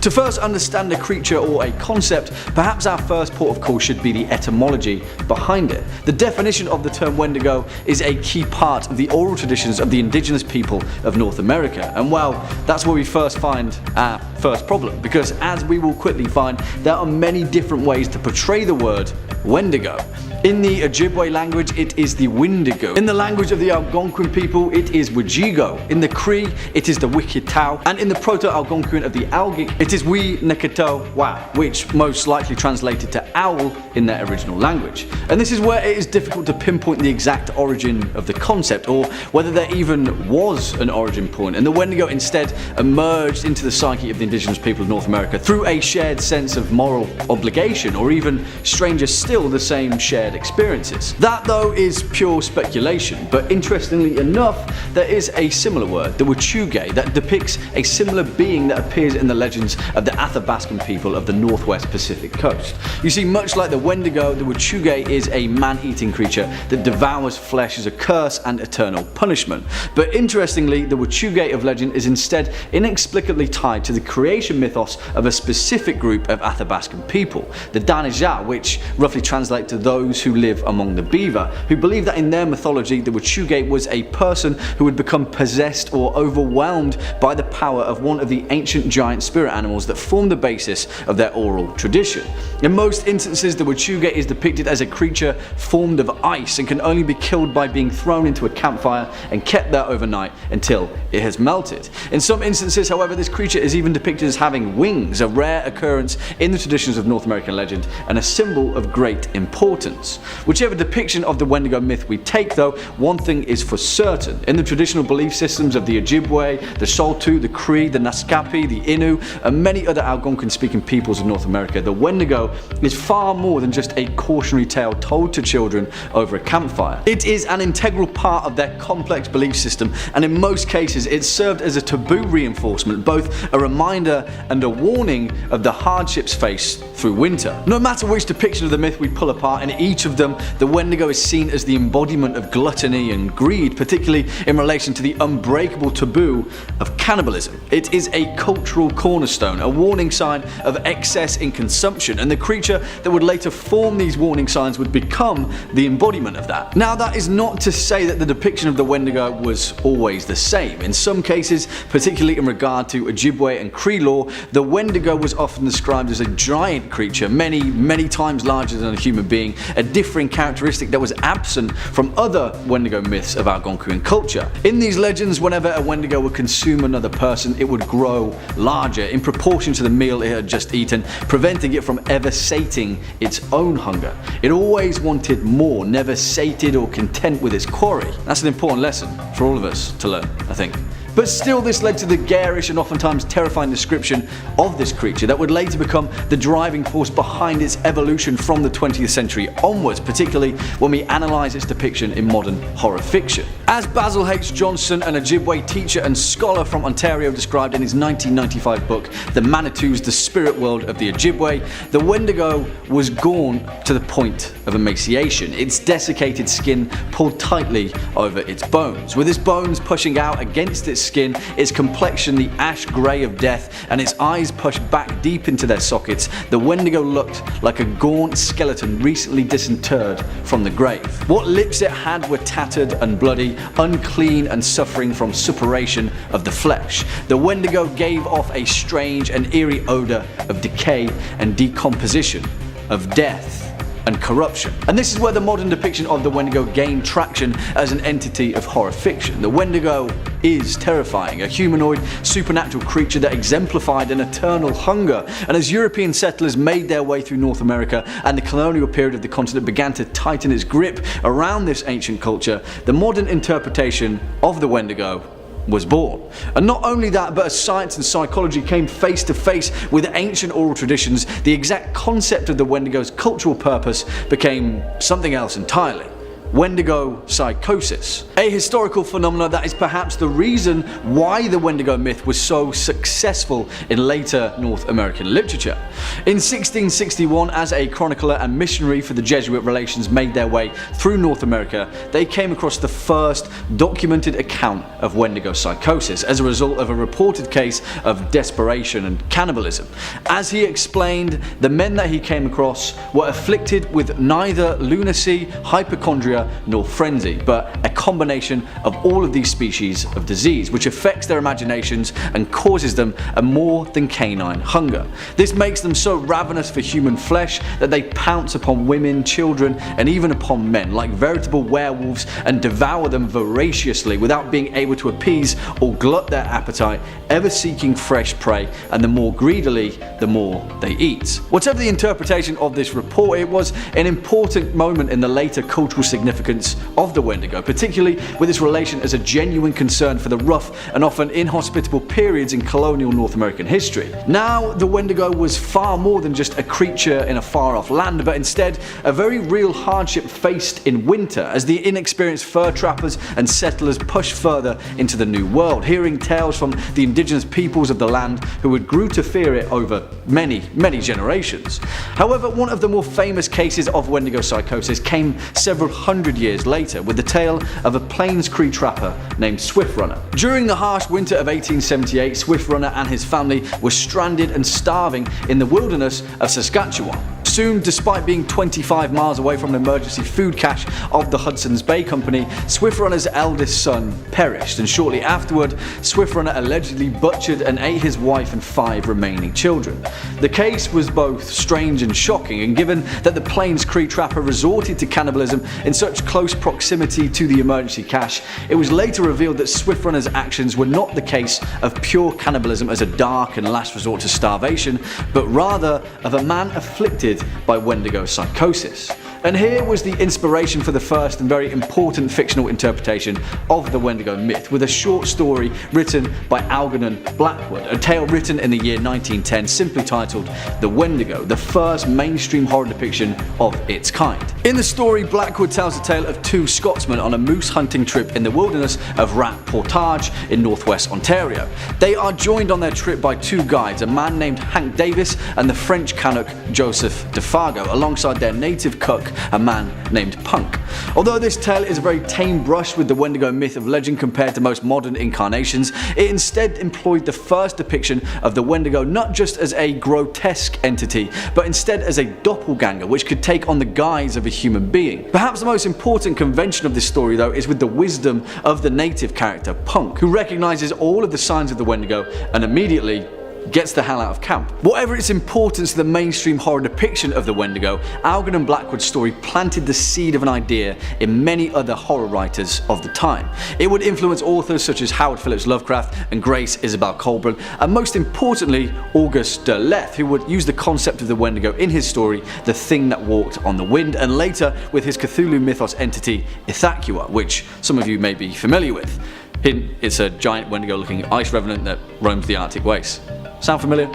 To first understand a creature or a concept, perhaps our first port of call should be the etymology behind it. The definition of the term Wendigo is a key part of the oral traditions of the indigenous people of North America, and well, that's where we first find our first problem, because as we will quickly find, there are many different ways to portray the word Wendigo. In the Ojibwe language, it is the Wendigo. In the language of the Algonquin people, it is Wajigo. In the Cree, it is the Wikitau. And in the Proto-Algonquin of the Algic, it is Wi Nekito Wa, which most likely translated to owl in their original language. And this is where it is difficult to pinpoint the exact origin of the concept, or whether there even was an origin point, and the Wendigo instead emerged into the psyche of the indigenous people of North America through a shared sense of moral obligation, or even stranger still, the same shared experiences. That though is pure speculation, but interestingly enough, there is a similar word, the Wachuge, that depicts a similar being that appears in the legends of the Athabascan people of the Northwest Pacific coast. You see, much like the Wendigo, the Wachuge is a man-eating creature that devours flesh as a curse and eternal punishment. But interestingly, the Wachuge of legend is instead inexplicably tied to the creation mythos of a specific group of Athabascan people, the Danija, which roughly translate to those who live among the beaver, who believe that in their mythology the Wachuge was a person who would become possessed or overwhelmed by the power of one of the ancient giant spirit animals that form the basis of their oral tradition. In most instances, the Wachuge is depicted as a creature formed of ice and can only be killed by being thrown into a campfire and kept there overnight until it has melted. In some instances, however, this creature is even depicted as having wings, a rare occurrence in the traditions of North American legend and a symbol of great importance. Whichever depiction of the Wendigo myth we take though, one thing is for certain. In the traditional belief systems of the Ojibwe, the Shaltu, the Cree, the Naskapi, the Innu, and many other Algonquin speaking peoples of North America, the Wendigo is far more than just a cautionary tale told to children over a campfire. It is an integral part of their complex belief system, and in most cases it served as a taboo reinforcement, both a reminder and a warning of the hardships faced through winter. No matter which depiction of the myth we pull apart, in each of them the Wendigo is seen as the embodiment of gluttony and greed, particularly in relation to the unbreakable taboo of cannibalism. It is a cultural cornerstone, a warning sign of excess in consumption, and the creature that would later form these warning signs would become the embodiment of that. Now, that is not to say that the depiction of the Wendigo was always the same. In some cases, particularly in regard to Ojibwe and Cree lore, the Wendigo was often described as a giant creature, many times larger than a human being, a differing characteristic that was absent from other Wendigo myths of Algonquin culture. In these legends, whenever a Wendigo would consume another person, it would grow larger in proportion to the meal it had just eaten, preventing it from ever sating its own hunger. It always wanted more, never sated or content with its quarry. That's an important lesson for all of us to learn, I think. But still, this led to the garish and oftentimes terrifying description of this creature that would later become the driving force behind its evolution from the 20th century onwards, particularly when we analyse its depiction in modern horror fiction. As Basil H. Johnson, an Ojibwe teacher and scholar from Ontario, described in his 1995 book The Manitous, the Spirit World of the Ojibwe, the Wendigo was gaunt to the point of emaciation, its desiccated skin pulled tightly over its bones. With its bones pushing out against its skin, its complexion the ash grey of death, and its eyes pushed back deep into their sockets, the Wendigo looked like a gaunt skeleton recently disinterred from the grave. What lips it had were tattered and bloody, unclean and suffering from suppuration of the flesh. The Wendigo gave off a strange and eerie odour of decay and decomposition, of death and corruption. And this is where the modern depiction of the Wendigo gained traction as an entity of horror fiction. The Wendigo is terrifying, a humanoid, supernatural creature that exemplified an eternal hunger. And as European settlers made their way through North America and the colonial period of the continent began to tighten its grip around this ancient culture, the modern interpretation of the Wendigo was born. And not only that, but as science and psychology came face to face with ancient oral traditions, the exact concept of the Wendigo's cultural purpose became something else entirely. Wendigo Psychosis, a historical phenomenon that is perhaps the reason why the Wendigo myth was so successful in later North American literature. In 1661, as a chronicler and missionary for the Jesuit relations made their way through North America, they came across the first documented account of Wendigo Psychosis as a result of a reported case of desperation and cannibalism. As he explained, the men that he came across were afflicted with neither lunacy, hypochondria, nor frenzy, but a combination of all of these species of disease, which affects their imaginations and causes them a more than canine hunger. This makes them so ravenous for human flesh that they pounce upon women, children, and even upon men like veritable werewolves and devour them voraciously without being able to appease or glut their appetite, ever seeking fresh prey, and the more greedily, the more they eat. Whatever the interpretation of this report, it was an important moment in the later cultural significance of the Wendigo, particularly with its relation as a genuine concern for the rough and often inhospitable periods in colonial North American history. Now, the Wendigo was far more than just a creature in a far-off land, but instead a very real hardship faced in winter as the inexperienced fur trappers and settlers pushed further into the New World, hearing tales from the indigenous peoples of the land who would grew to fear it over many generations. However, one of the more famous cases of Wendigo psychosis came several hundred years later with the tale of a Plains Cree trapper named Swift Runner. During the harsh winter of 1878, Swift Runner and his family were stranded and starving in the wilderness of Saskatchewan. Soon, despite being 25 miles away from an emergency food cache of the Hudson's Bay Company, Swift Runner's eldest son perished, and shortly afterward, Swift Runner allegedly butchered and ate his wife and 5 remaining children. The case was both strange and shocking, and given that the Plains Cree trapper resorted to cannibalism in such close proximity to the emergency cache, it was later revealed that Swift Runner's actions were not the case of pure cannibalism as a dark and last resort to starvation, but rather of a man afflicted by Wendigo psychosis. And here was the inspiration for the first and very important fictional interpretation of the Wendigo myth, with a short story written by Algonquin Blackwood, a tale written in the year 1910 simply titled The Wendigo, the first mainstream horror depiction of its kind. In the story, Blackwood tells the tale of 2 Scotsmen on a moose hunting trip in the wilderness of Rat Portage in northwest Ontario. They are joined on their trip by 2 guides, a man named Hank Davis and the French Canuck Joseph Defargo, alongside their native cook, a man named Punk. Although this tale is a very tame brush with the Wendigo myth of legend compared to most modern incarnations, it instead employed the first depiction of the Wendigo not just as a grotesque entity, but instead as a doppelganger which could take on the guise of a human being. Perhaps the most important convention of this story, though, is with the wisdom of the native character Punk, who recognizes all of the signs of the Wendigo and immediately gets the hell out of camp. Whatever its importance to the mainstream horror depiction of the Wendigo, Algonquin Blackwood's story planted the seed of an idea in many other horror writers of the time. It would influence authors such as Howard Phillips Lovecraft and Grace Isabel Colburn, and most importantly, Auguste de Lethe, who would use the concept of the Wendigo in his story, The Thing That Walked on the Wind, and later with his Cthulhu mythos entity, Ithaqua, which some of you may be familiar with. Hint, it's a giant Wendigo-looking ice revenant that roams the Arctic wastes. Sound familiar?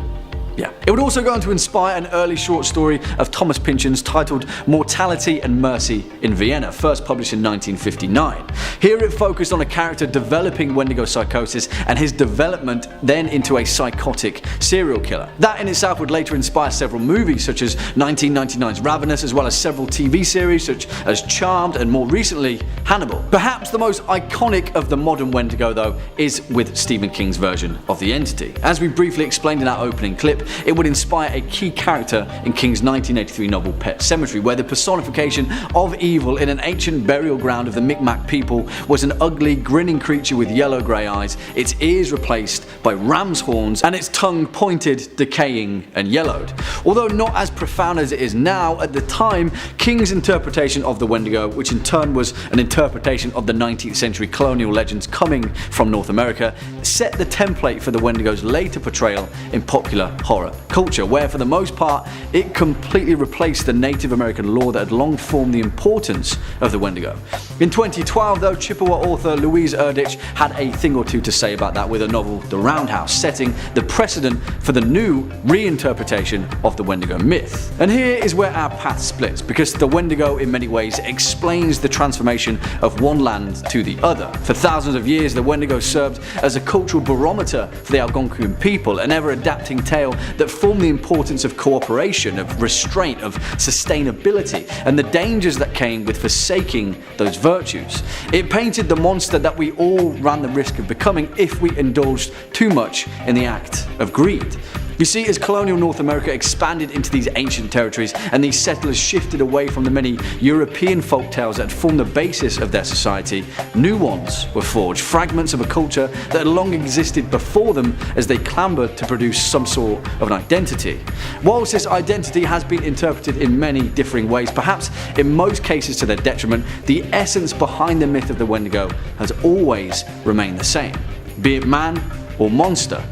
Yeah. It would also go on to inspire an early short story of Thomas Pynchon's titled Mortality and Mercy in Vienna, first published in 1959. Here it focused on a character developing Wendigo psychosis and his development then into a psychotic serial killer. That in itself would later inspire several movies such as 1999's Ravenous, as well as several TV series such as Charmed and more recently Hannibal. Perhaps the most iconic of the modern Wendigo, though, is with Stephen King's version of the entity. As we briefly explained in our opening clip, it would inspire a key character in King's 1983 novel Pet Sematary, where the personification of evil in an ancient burial ground of the Micmac people was an ugly, grinning creature with yellow-grey eyes, its ears replaced by ram's horns, and its tongue pointed, decaying, and yellowed. Although not as profound as it is now, at the time, King's interpretation of the Wendigo, which in turn was an interpretation of the 19th century colonial legends coming from North America, set the template for the Wendigo's later portrayal in popular horror culture, where for the most part it completely replaced the Native American lore that had long formed the importance of the Wendigo. In 2012 though, Chippewa author Louise Erdrich had a thing or two to say about that with her novel The Roundhouse, setting the precedent for the new reinterpretation of the Wendigo myth. And here is where our path splits, because the Wendigo in many ways explains the transformation of one land to the other. For thousands of years the Wendigo served as a cultural barometer for the Algonquin people, an ever-adapting tale that formed the importance of cooperation, of restraint, of sustainability, and the dangers that came with forsaking those virtues. It painted the monster that we all ran the risk of becoming if we indulged too much in the act of greed. You see, as colonial North America expanded into these ancient territories and these settlers shifted away from the many European folktales that had formed the basis of their society, new ones were forged, fragments of a culture that had long existed before them as they clambered to produce some sort of an identity. Whilst this identity has been interpreted in many differing ways, perhaps in most cases to their detriment, the essence behind the myth of the Wendigo has always remained the same. Be it man or monster,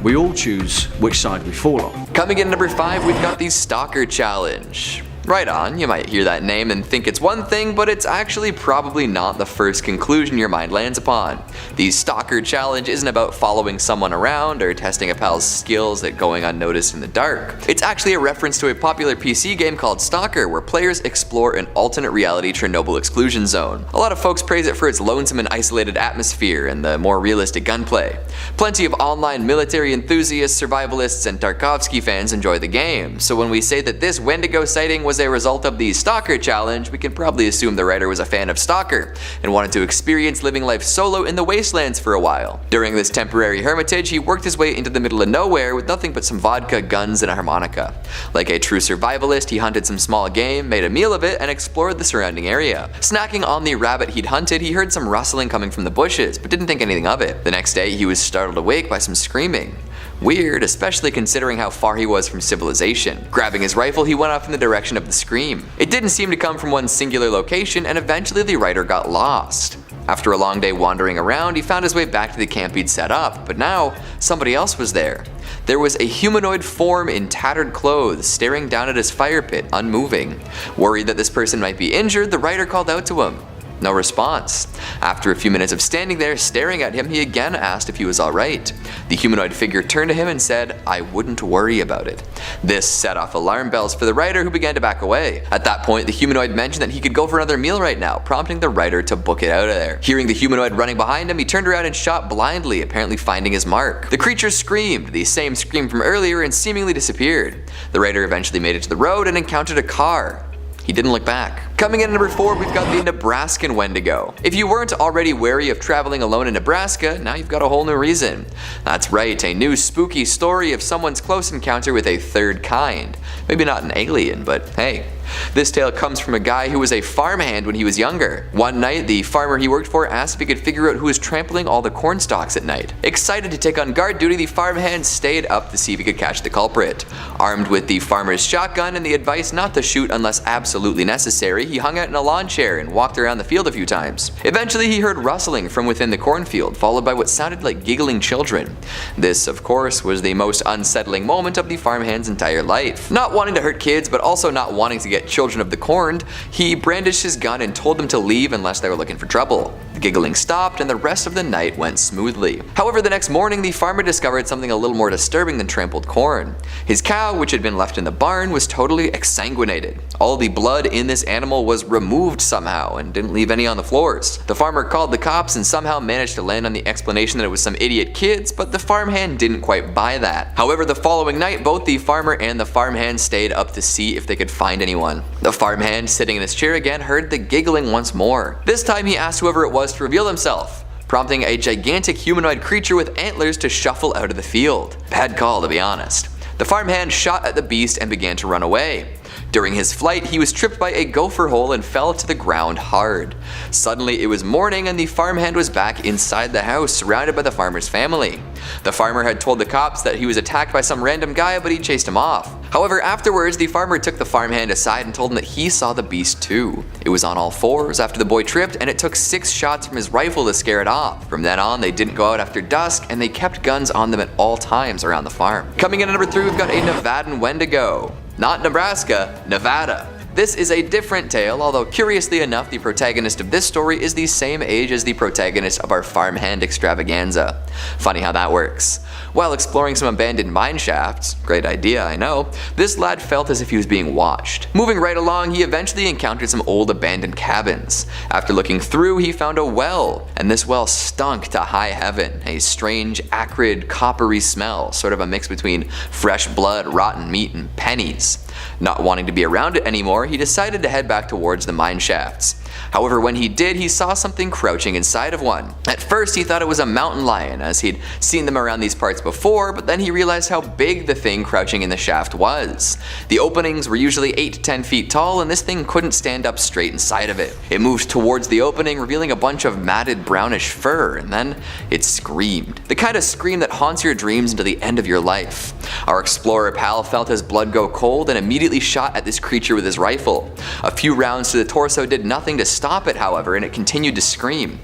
we all choose which side we fall on. Coming in at number 5, we've got the Stalker Challenge. Right on, you might hear that name and think it's one thing, but it's actually probably not the first conclusion your mind lands upon. The Stalker Challenge isn't about following someone around or testing a pal's skills at going unnoticed in the dark. It's actually a reference to a popular PC game called Stalker, where players explore an alternate reality Chernobyl exclusion zone. A lot of folks praise it for its lonesome and isolated atmosphere and the more realistic gunplay. Plenty of online military enthusiasts, survivalists, and Tarkovsky fans enjoy the game, so when we say that this Wendigo sighting was a result of the Stalker Challenge, we can probably assume the writer was a fan of Stalker and wanted to experience living life solo in the wastelands for a while. During this temporary hermitage, he worked his way into the middle of nowhere with nothing but some vodka, guns, and a harmonica. Like a true survivalist, he hunted some small game, made a meal of it, and explored the surrounding area. Snacking on the rabbit he'd hunted, he heard some rustling coming from the bushes, but didn't think anything of it. The next day, he was startled awake by some screaming. Weird, especially considering how far he was from civilization. Grabbing his rifle, he went off in the direction of the scream. It didn't seem to come from one singular location, and eventually the writer got lost. After a long day wandering around, he found his way back to the camp he'd set up, but now somebody else was there. There was a humanoid form in tattered clothes staring down at his fire pit, unmoving. Worried that this person might be injured, the writer called out to him. No response. After a few minutes of standing there staring at him, he again asked if he was alright. The humanoid figure turned to him and said, "I wouldn't worry about it." This set off alarm bells for the writer, who began to back away. At that point, the humanoid mentioned that he could go for another meal right now, prompting the writer to book it out of there. Hearing the humanoid running behind him, he turned around and shot blindly, apparently finding his mark. The creature screamed, the same scream from earlier, and seemingly disappeared. The writer eventually made it to the road and encountered a car. He didn't look back. Coming in at number 4, we've got the Nebraskan Wendigo. If you weren't already wary of traveling alone in Nebraska, now you've got a whole new reason. That's right, a new spooky story of someone's close encounter with a third kind. Maybe not an alien, but hey. This tale comes from a guy who was a farmhand when he was younger. One night, the farmer he worked for asked if he could figure out who was trampling all the corn stalks at night. Excited to take on guard duty, the farmhand stayed up to see if he could catch the culprit. Armed with the farmer's shotgun and the advice not to shoot unless absolutely necessary, he hung out in a lawn chair and walked around the field a few times. Eventually, he heard rustling from within the cornfield, followed by what sounded like giggling children. This, of course, was the most unsettling moment of the farmhand's entire life. Not wanting to hurt kids, but also not wanting to get children of the corned, he brandished his gun and told them to leave unless they were looking for trouble. The giggling stopped and the rest of the night went smoothly. However, the next morning the farmer discovered something a little more disturbing than trampled corn. His cow, which had been left in the barn, was totally exsanguinated. All the blood in this animal was removed somehow and didn't leave any on the floors. The farmer called the cops and somehow managed to land on the explanation that it was some idiot kids, but the farmhand didn't quite buy that. However, the following night both the farmer and the farmhand stayed up to see if they could find anyone. The farmhand, sitting in his chair again, heard the giggling once more. This time he asked whoever it was to reveal himself, prompting a gigantic humanoid creature with antlers to shuffle out of the field. Bad call, to be honest. The farmhand shot at the beast and began to run away. During his flight, he was tripped by a gopher hole and fell to the ground hard. Suddenly it was morning and the farmhand was back inside the house, surrounded by the farmer's family. The farmer had told the cops that he was attacked by some random guy, but he chased him off. However, afterwards, the farmer took the farmhand aside and told him that he saw the beast too. It was on all fours after the boy tripped, and it took 6 shots from his rifle to scare it off. From then on, they didn't go out after dusk, and they kept guns on them at all times around the farm. Coming in at number 3, we've got a Nevadan Wendigo. Not Nebraska, Nevada. This is a different tale, although curiously enough, the protagonist of this story is the same age as the protagonist of our farmhand extravaganza. Funny how that works. While exploring some abandoned mine shafts, great idea I know, this lad felt as if he was being watched. Moving right along, he eventually encountered some old abandoned cabins. After looking through, he found a well, and this well stunk to high heaven, a strange, acrid, coppery smell, sort of a mix between fresh blood, rotten meat, and pennies. Not wanting to be around it anymore, he decided to head back towards the mine shafts. However, when he did, he saw something crouching inside of one. At first, he thought it was a mountain lion, as he'd seen them around these parts before, but then he realized how big the thing crouching in the shaft was. The openings were usually 8 to 10 feet tall, and this thing couldn't stand up straight inside of it. It moved towards the opening, revealing a bunch of matted brownish fur, and then it screamed. The kind of scream that haunts your dreams until the end of your life. Our explorer pal felt his blood go cold and immediately shot at this creature with his rifle. A few rounds to the torso did nothing to stop it, however, and it continued to scream.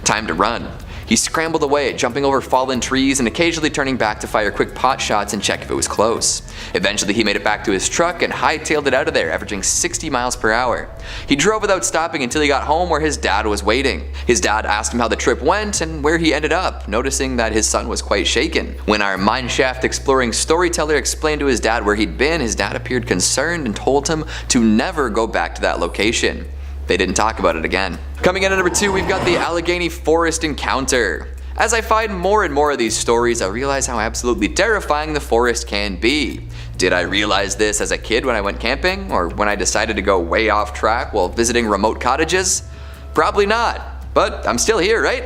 Time to run. He scrambled away, jumping over fallen trees and occasionally turning back to fire quick pot shots and check if it was close. Eventually he made it back to his truck and hightailed it out of there, averaging 60 miles per hour. He drove without stopping until he got home where his dad was waiting. His dad asked him how the trip went and where he ended up, noticing that his son was quite shaken. When our mineshaft exploring storyteller explained to his dad where he'd been, his dad appeared concerned and told him to never go back to that location. They didn't talk about it again. Coming in at number 2, we've got the Allegheny Forest Encounter. As I find more and more of these stories, I realize how absolutely terrifying the forest can be. Did I realize this as a kid when I went camping, or when I decided to go way off track while visiting remote cottages? Probably not, but I'm still here, right?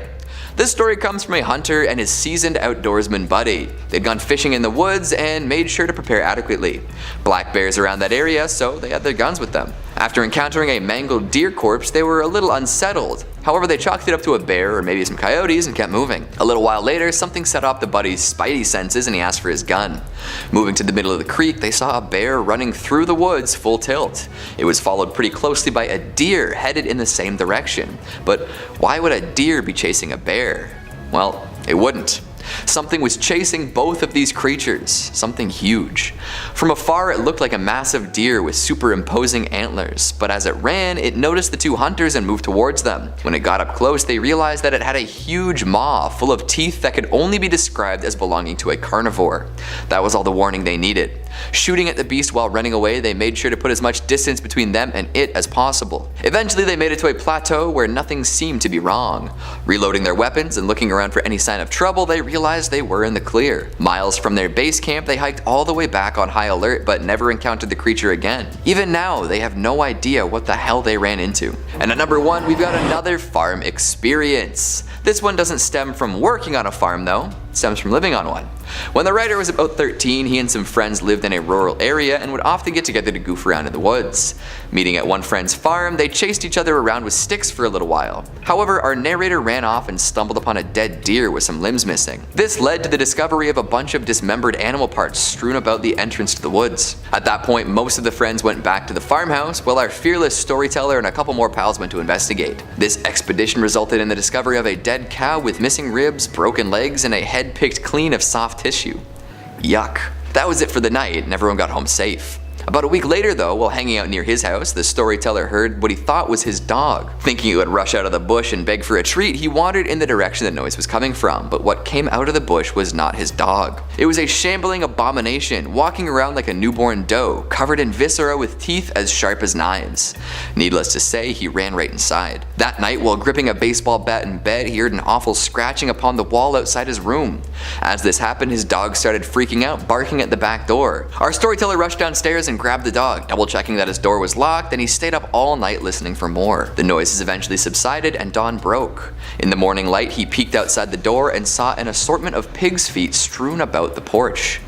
This story comes from a hunter and his seasoned outdoorsman buddy. They'd gone fishing in the woods and made sure to prepare adequately. Black bears around that area, so they had their guns with them. After encountering a mangled deer corpse, they were a little unsettled. However, they chalked it up to a bear or maybe some coyotes and kept moving. A little while later, something set off the buddy's spidey senses and he asked for his gun. Moving to the middle of the creek, they saw a bear running through the woods full tilt. It was followed pretty closely by a deer headed in the same direction. But why would a deer be chasing a bear? Well, it wouldn't. Something was chasing both of these creatures, something huge. From afar it looked like a massive deer with superimposing antlers, but as it ran, it noticed the two hunters and moved towards them. When it got up close, they realized that it had a huge maw full of teeth that could only be described as belonging to a carnivore. That was all the warning they needed. Shooting at the beast while running away, they made sure to put as much distance between them and it as possible. Eventually they made it to a plateau where nothing seemed to be wrong. Reloading their weapons and looking around for any sign of trouble, they realized they were in the clear. Miles from their base camp, they hiked all the way back on high alert but never encountered the creature again. Even now, they have no idea what the hell they ran into. And at number 1, we've got another farm experience. This one doesn't stem from working on a farm though, it stems from living on one. When the writer was about 13, he and some friends lived in a rural area and would often get together to goof around in the woods. Meeting at one friend's farm, they chased each other around with sticks for a little while. However, our narrator ran off and stumbled upon a dead deer with some limbs missing. This led to the discovery of a bunch of dismembered animal parts strewn about the entrance to the woods. At that point, most of the friends went back to the farmhouse, while our fearless storyteller and a couple more pals went to investigate. This expedition resulted in the discovery of a dead cow with missing ribs, broken legs, and a head picked clean of soft tissue. Yuck. That was it for the night and everyone got home safe. About a week later though, while hanging out near his house, the storyteller heard what he thought was his dog. Thinking it would rush out of the bush and beg for a treat, he wandered in the direction the noise was coming from, but what came out of the bush was not his dog. It was a shambling abomination, walking around like a newborn doe, covered in viscera with teeth as sharp as knives. Needless to say, he ran right inside. That night, while gripping a baseball bat in bed, he heard an awful scratching upon the wall outside his room. As this happened, his dog started freaking out, barking at the back door. Our storyteller rushed downstairs and grabbed the dog, double checking that his door was locked, and he stayed up all night listening for more. The noises eventually subsided and dawn broke. In the morning light, he peeked outside the door and saw an assortment of pig's feet strewn about the porch.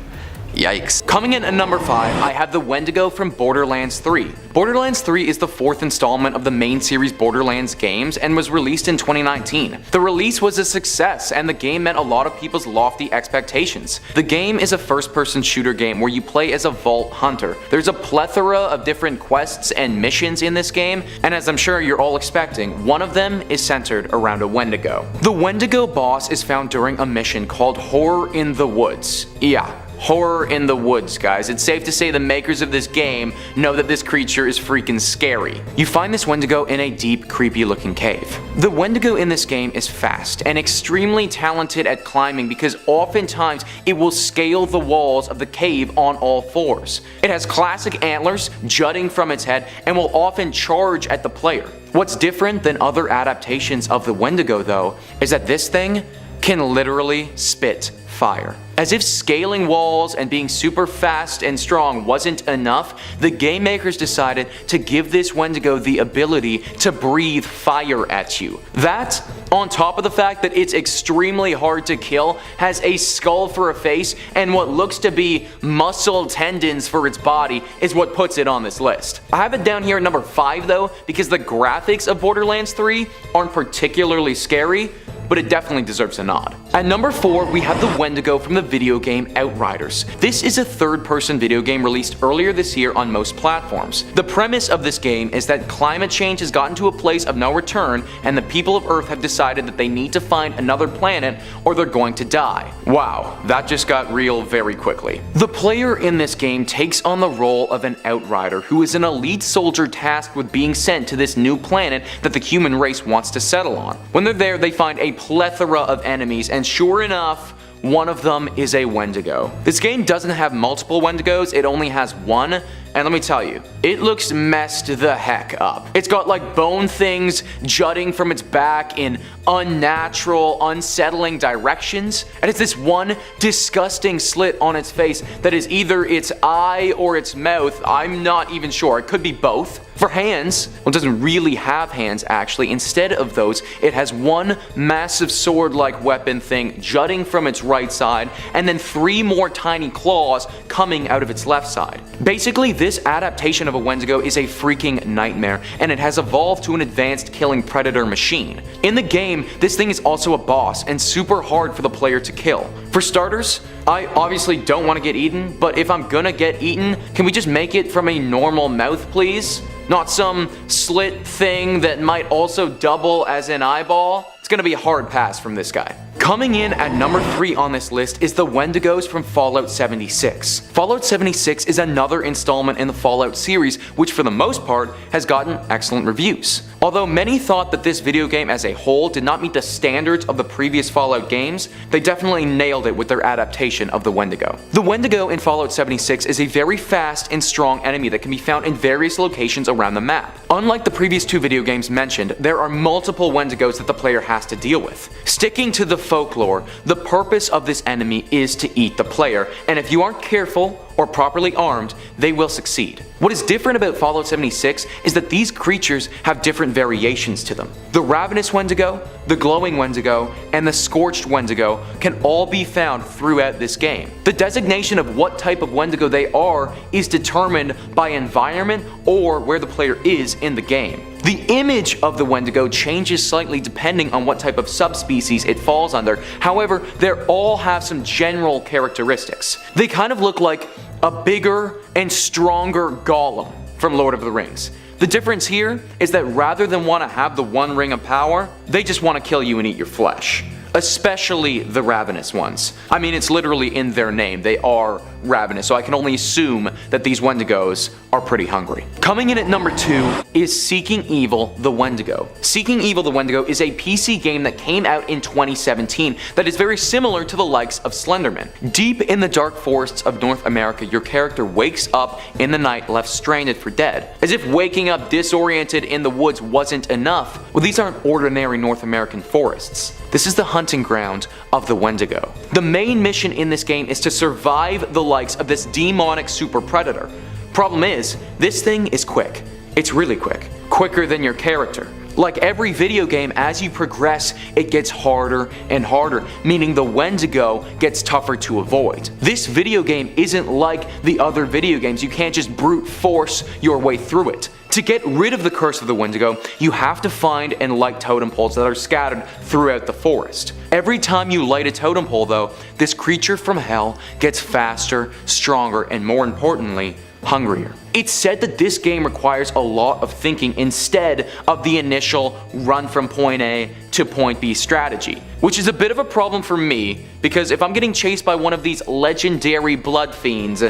Yikes. Coming in at number 5, I have the Wendigo from Borderlands 3. Borderlands 3 is the 4th installment of the main series Borderlands games and was released in 2019. The release was a success and the game met a lot of people's lofty expectations. The game is a first-person shooter game where you play as a vault hunter. There's a plethora of different quests and missions in this game, and as I'm sure you're all expecting, one of them is centered around a Wendigo. The Wendigo boss is found during a mission called Horror in the Woods. Yeah. horror in the woods, guys. It's safe to say the makers of this game know that this creature is freaking scary. You find this Wendigo in a deep, creepy looking cave. The Wendigo in this game is fast and extremely talented at climbing because oftentimes it will scale the walls of the cave on all fours. It has classic antlers jutting from its head and will often charge at the player. What's different than other adaptations of the Wendigo though is that this thing can literally spit fire. As if scaling walls and being super fast and strong wasn't enough, the game makers decided to give this Wendigo the ability to breathe fire at you. That, on top of the fact that it's extremely hard to kill, has a skull for a face, and what looks to be muscle tendons for its body is what puts it on this list. I have it down here at number 5 though, because the graphics of Borderlands 3 aren't particularly scary, but it definitely deserves a nod. At number 4, we have the Wendigo from the video game Outriders. This is a third-person video game released earlier this year on most platforms. The premise of this game is that climate change has gotten to a place of no return, and the people of Earth have decided that they need to find another planet or they're going to die. Wow, that just got real very quickly. The player in this game takes on the role of an Outrider who is an elite soldier tasked with being sent to this new planet that the human race wants to settle on. When they're there, they find a plethora of enemies, and sure enough, one of them is a Wendigo. This game doesn't have multiple Wendigos, it only has one, and let me tell you, it looks messed the heck up. It's got like bone things jutting from its back in unnatural, unsettling directions, and it's this one disgusting slit on its face that is either its eye or its mouth. I'm not even sure, it could be both. For hands, well, it doesn't really have hands actually. Instead of those, it has one massive sword-like weapon thing jutting from its right side, and then 3 more tiny claws coming out of its left side. Basically, this adaptation of a Wendigo is a freaking nightmare, and it has evolved to an advanced killing predator machine. In the game, this thing is also a boss, and super hard for the player to kill. For starters, I obviously don't want to get eaten, but if I'm gonna get eaten, can we just make it from a normal mouth, please? Not some slit thing that might also double as an eyeball. It's gonna be a hard pass from this guy. Coming in at number 3 on this list is the Wendigos from Fallout 76. Fallout 76 is another installment in the Fallout series, which for the most part has gotten excellent reviews. Although many thought that this video game as a whole did not meet the standards of the previous Fallout games, they definitely nailed it with their adaptation of the Wendigo. The Wendigo in Fallout 76 is a very fast and strong enemy that can be found in various locations around the map. Unlike the previous 2 video games mentioned, there are multiple Wendigos that the player has to deal with. Sticking to the folklore, the purpose of this enemy is to eat the player, and if you aren't careful or properly armed, they will succeed. What is different about Fallout 76 is that these creatures have different variations to them. The Ravenous Wendigo, the Glowing Wendigo, and the Scorched Wendigo can all be found throughout this game. The designation of what type of Wendigo they are is determined by environment or where the player is in the game. The image of the Wendigo changes slightly depending on what type of subspecies it falls under. However, they all have some general characteristics. They kind of look like a bigger and stronger Gollum from Lord of the Rings. The difference here is that rather than want to have the one ring of power, they just want to kill you and eat your flesh. Especially the ravenous ones. I mean, it's literally in their name. They are ravenous, so I can only assume that these Wendigos are pretty hungry. Coming in at number 2 is Seeking Evil the Wendigo. Seeking Evil the Wendigo is a PC game that came out in 2017 that is very similar to the likes of Slenderman. Deep in the dark forests of North America, your character wakes up in the night left stranded for dead. As if waking up disoriented in the woods wasn't enough, well, these aren't ordinary North American forests. This is the hunting ground of the Wendigo. The main mission in this game is to survive the likes of this demonic super predator. Problem is, this thing is quick. It's really quick. Quicker than your character. Like every video game, as you progress, it gets harder and harder, meaning the Wendigo gets tougher to avoid. This video game isn't like the other video games. You can't just brute force your way through it. To get rid of the curse of the Wendigo, you have to find and light totem poles that are scattered throughout the forest. Every time you light a totem pole though, this creature from hell gets faster, stronger, and more importantly, hungrier. It's said that this game requires a lot of thinking instead of the initial run from point A to point B strategy, which is a bit of a problem for me because if I'm getting chased by one of these legendary blood fiends,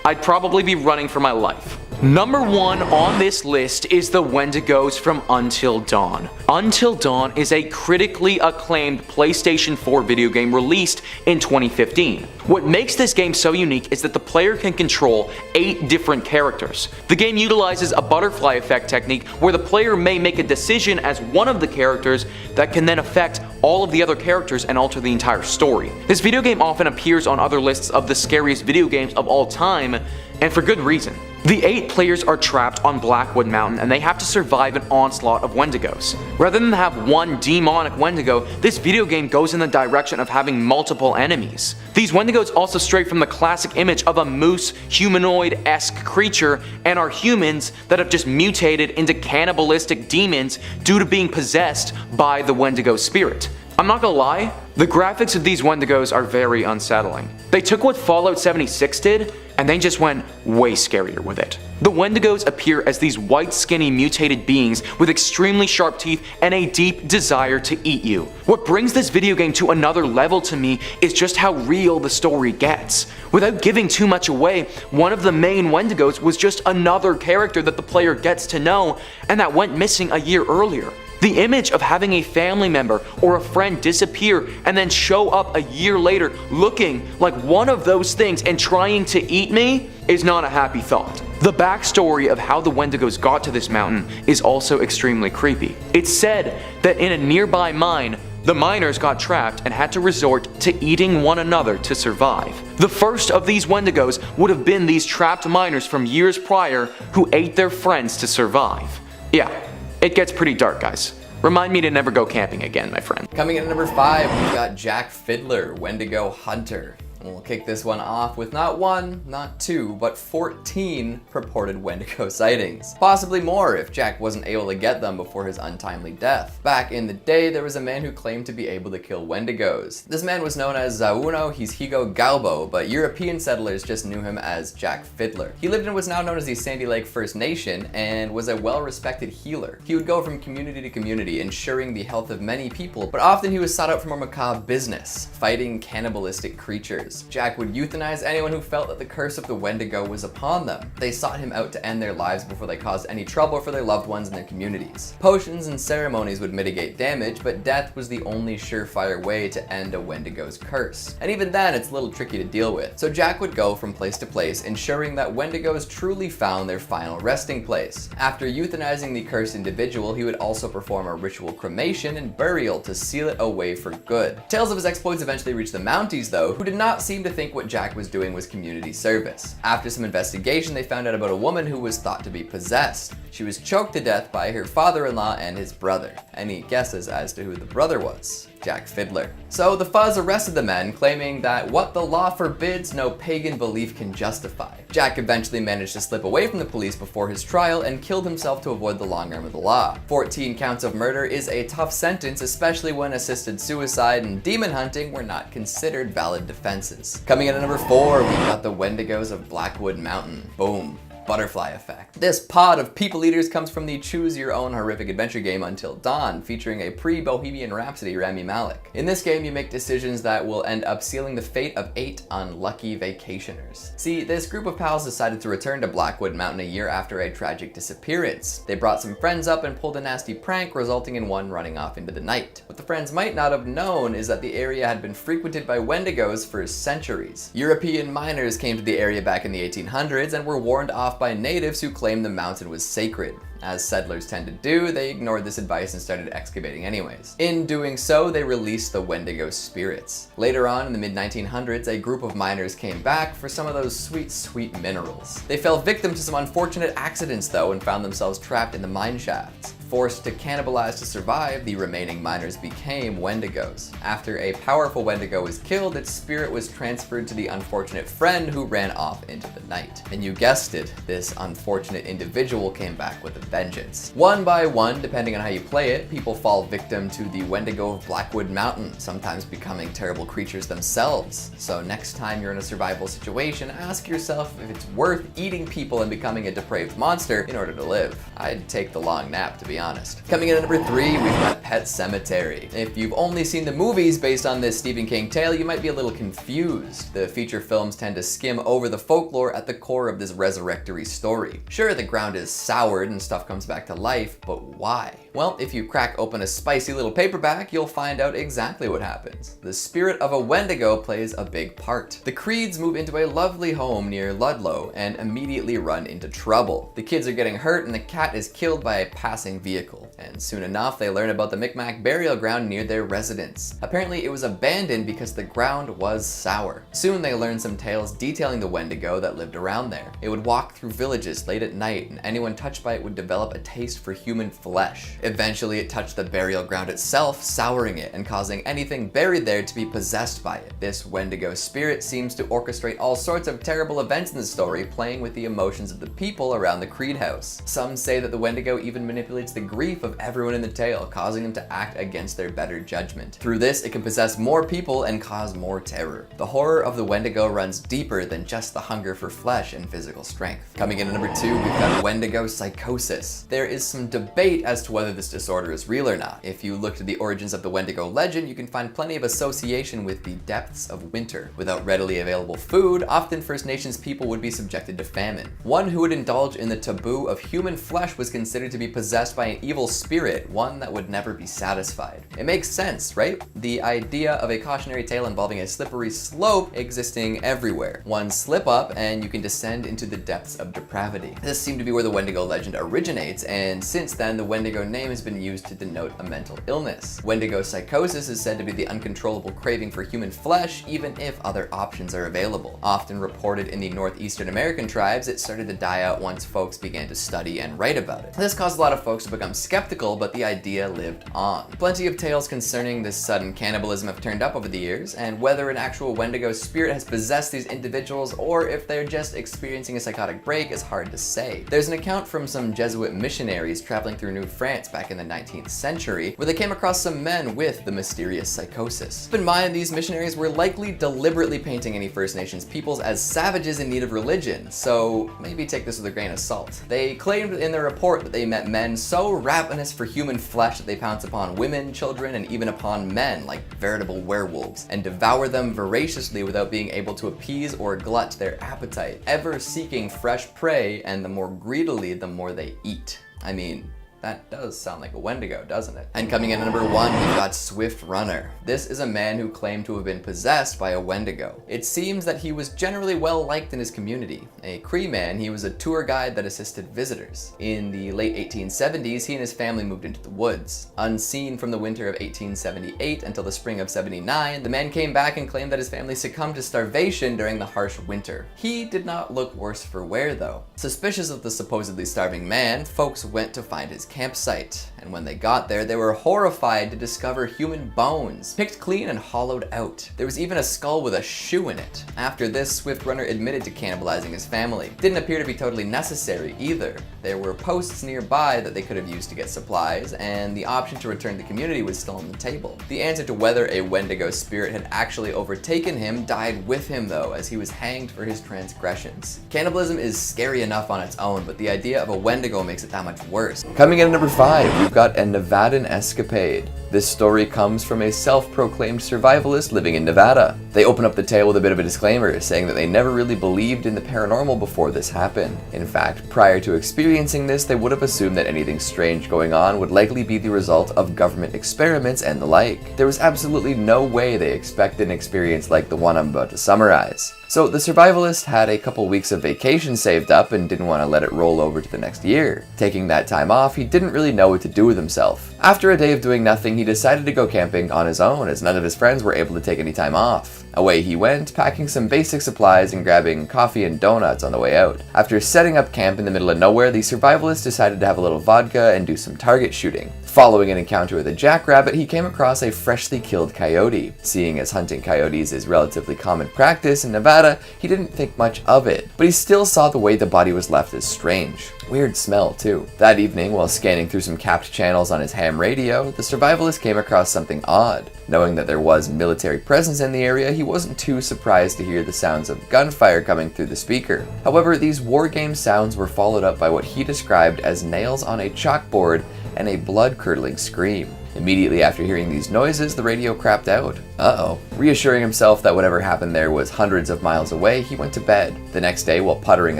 I'd probably be running for my life. Number 1 on this list is the Wendigos from Until Dawn. Until Dawn is a critically acclaimed PlayStation 4 video game released in 2015. What makes this game so unique is that the player can control 8 different characters. The game utilizes a butterfly effect technique where the player may make a decision as one of the characters that can then affect all of the other characters and alter the entire story. This video game often appears on other lists of the scariest video games of all time, and for good reason. The 8 players are trapped on Blackwood Mountain and they have to survive an onslaught of Wendigos. Rather than have one demonic Wendigo, this video game goes in the direction of having multiple enemies. These Wendigos also stray from the classic image of a moose humanoid-esque creature and are humans that have just mutated into cannibalistic demons due to being possessed by the Wendigo spirit. I'm not gonna lie, the graphics of these Wendigos are very unsettling. They took what Fallout 76 did and they just went way scarier with it. The Wendigos appear as these white skinny mutated beings with extremely sharp teeth and a deep desire to eat you. What brings this video game to another level to me is just how real the story gets. Without giving too much away, one of the main Wendigos was just another character that the player gets to know and that went missing a year earlier. The image of having a family member or a friend disappear and then show up a year later looking like one of those things and trying to eat me is not a happy thought. The backstory of how the Wendigos got to this mountain is also extremely creepy. It's said that in a nearby mine, the miners got trapped and had to resort to eating one another to survive. The first of these Wendigos would have been these trapped miners from years prior who ate their friends to survive. Yeah. It gets pretty dark, guys. Remind me to never go camping again, my friend. Coming in at number 5, we've got Jack Fiddler, Wendigo Hunter. And we'll kick this one off with not 1, not 2, but 14 purported Wendigo sightings. Possibly more if Jack wasn't able to get them before his untimely death. Back in the day, there was a man who claimed to be able to kill Wendigos. This man was known as Zauno Hishigo Galbo, but European settlers just knew him as Jack Fiddler. He lived in what's now known as the Sandy Lake First Nation and was a well-respected healer. He would go from community to community, ensuring the health of many people, but often he was sought out for more macabre business, fighting cannibalistic creatures. Jack would euthanize anyone who felt that the curse of the Wendigo was upon them. They sought him out to end their lives before they caused any trouble for their loved ones in their communities. Potions and ceremonies would mitigate damage, but death was the only surefire way to end a Wendigo's curse. And even then, it's a little tricky to deal with. So Jack would go from place to place, ensuring that Wendigos truly found their final resting place. After euthanizing the cursed individual, he would also perform a ritual cremation and burial to seal it away for good. Tales of his exploits eventually reached the Mounties, though, who did not seem to think what Jack was doing was community service. After some investigation, they found out about a woman who was thought to be possessed. She was choked to death by her father-in-law and his brother. Any guesses as to who the brother was? Jack Fiddler. So the Fuzz arrested the men, claiming that what the law forbids, no pagan belief can justify. Jack eventually managed to slip away from the police before his trial and killed himself to avoid the long arm of the law. 14 counts of murder is a tough sentence, especially when assisted suicide and demon hunting were not considered valid defenses. Coming in at number 4, we've got the Wendigos of Blackwood Mountain. Boom. Butterfly effect. This pod of people eaters comes from the choose your own horrific adventure game Until Dawn, featuring a pre-Bohemian Rhapsody Rami Malek. In this game, you make decisions that will end up sealing the fate of 8 unlucky vacationers. See, this group of pals decided to return to Blackwood Mountain a year after a tragic disappearance. They brought some friends up and pulled a nasty prank, resulting in one running off into the night. What the friends might not have known is that the area had been frequented by Wendigos for centuries. European miners came to the area back in the 1800s and were warned off by natives who claimed the mountain was sacred. As settlers tend to do, they ignored this advice and started excavating anyways. In doing so, they released the Wendigo spirits. Later on, in the mid-1900s, a group of miners came back for some of those sweet, sweet minerals. They fell victim to some unfortunate accidents though and found themselves trapped in the mine shafts. Forced to cannibalize to survive, the remaining miners became Wendigos. After a powerful Wendigo was killed, its spirit was transferred to the unfortunate friend who ran off into the night. And you guessed it, this unfortunate individual came back with a vengeance. One by one, depending on how you play it, people fall victim to the Wendigo of Blackwood Mountain, sometimes becoming terrible creatures themselves. So next time you're in a survival situation, ask yourself if it's worth eating people and becoming a depraved monster in order to live. I'd take the long nap, to be honest. Coming in at number 3, we've got Pet Sematary. If you've only seen the movies based on this Stephen King tale, you might be a little confused. The feature films tend to skim over the folklore at the core of this resurrectory story. Sure, the ground is soured and stuff comes back to life, but why? Well, if you crack open a spicy little paperback, you'll find out exactly what happens. The spirit of a Wendigo plays a big part. The Creeds move into a lovely home near Ludlow and immediately run into trouble. The kids are getting hurt and the cat is killed by a passing vehicle. And soon enough, they learn about the Micmac burial ground near their residence. Apparently, it was abandoned because the ground was sour. Soon they learn some tales detailing the Wendigo that lived around there. It would walk through villages late at night, and anyone touched by it would develop a taste for human flesh. Eventually, it touched the burial ground itself, souring it and causing anything buried there to be possessed by it. This Wendigo spirit seems to orchestrate all sorts of terrible events in the story, playing with the emotions of the people around the Creed house. Some say that the Wendigo even manipulates the grief of everyone in the tale, causing them to act against their better judgment. Through this, it can possess more people and cause more terror. The horror of the Wendigo runs deeper than just the hunger for flesh and physical strength. Coming in at number 2, we've got Wendigo Psychosis. There is some debate as to whether this disorder is real or not. If you look to the origins of the Wendigo legend, you can find plenty of association with the depths of winter. Without readily available food, often First Nations people would be subjected to famine. One who would indulge in the taboo of human flesh was considered to be possessed by an evil spirit, one that would never be satisfied. It makes sense, right? The idea of a cautionary tale involving a slippery slope existing everywhere. One slip up and you can descend into the depths of depravity. This seemed to be where the Wendigo legend originates, and since then the Wendigo name has been used to denote a mental illness. Wendigo Psychosis is said to be the uncontrollable craving for human flesh, even if other options are available. Often reported in the northeastern American tribes, it started to die out once folks began to study and write about it. This caused a lot of folks to become skeptical, but the idea lived on. Plenty of tales concerning this sudden cannibalism have turned up over the years, and whether an actual Wendigo spirit has possessed these individuals or if they're just experiencing a psychotic break is hard to say. There's an account from some Jesuit missionaries traveling through New France back in the 19th century where they came across some men with the mysterious psychosis. Keep in mind, these missionaries were likely deliberately painting any First Nations peoples as savages in need of religion, so maybe take this with a grain of salt. They claimed in their report that they met men so ravenous for human flesh that they pounce upon women, children, and even upon men like veritable werewolves, and devour them voraciously without being able to appease or glut their appetite, ever seeking fresh prey, and the more greedily the more they eat. I mean, that does sound like a Wendigo, doesn't it? And coming in at number 1, we've got Swift Runner. This is a man who claimed to have been possessed by a Wendigo. It seems that he was generally well liked in his community. A Cree man, he was a tour guide that assisted visitors. In the late 1870s, he and his family moved into the woods. Unseen from the winter of 1878 until the spring of 79, the man came back and claimed that his family succumbed to starvation during the harsh winter. He did not look worse for wear though. Suspicious of the supposedly starving man, folks went to find his campsite, and when they got there, they were horrified to discover human bones, picked clean and hollowed out. There was even a skull with a shoe in it. After this, Swift Runner admitted to cannibalizing his family. Didn't appear to be totally necessary either. There were posts nearby that they could have used to get supplies, and the option to return to the community was still on the table. The answer to whether a Wendigo spirit had actually overtaken him died with him though, as he was hanged for his transgressions. Cannibalism is scary enough on its own, but the idea of a Wendigo makes it that much worse. Coming in at number 5, we've got a Nevadan Escapade. This story comes from a self-proclaimed survivalist living in Nevada. They open up the tale with a bit of a disclaimer, saying that they never really believed in the paranormal before this happened. In fact, prior to experiencing this, they would have assumed that anything strange going on would likely be the result of government experiments and the like. There was absolutely no way they expected an experience like the one I'm about to summarize. So the survivalist had a couple weeks of vacation saved up and didn't want to let it roll over to the next year. Taking that time off, he didn't really know what to do with himself. After a day of doing nothing, he decided to go camping on his own, as none of his friends were able to take any time off. Away he went, packing some basic supplies and grabbing coffee and donuts on the way out. After setting up camp in the middle of nowhere, the survivalist decided to have a little vodka and do some target shooting. Following an encounter with a jackrabbit, he came across a freshly killed coyote. Seeing as hunting coyotes is relatively common practice in Nevada, he didn't think much of it, but he still saw the way the body was left as strange. Weird smell too. That evening, while scanning through some capped channels on his ham radio, the survivalist came across something odd. Knowing that there was military presence in the area, he wasn't too surprised to hear the sounds of gunfire coming through the speaker. However, these wargame sounds were followed up by what he described as nails on a chalkboard and a blood-curdling scream. Immediately after hearing these noises, the radio crapped out. Uh-oh. Reassuring himself that whatever happened there was hundreds of miles away, he went to bed. The next day, while puttering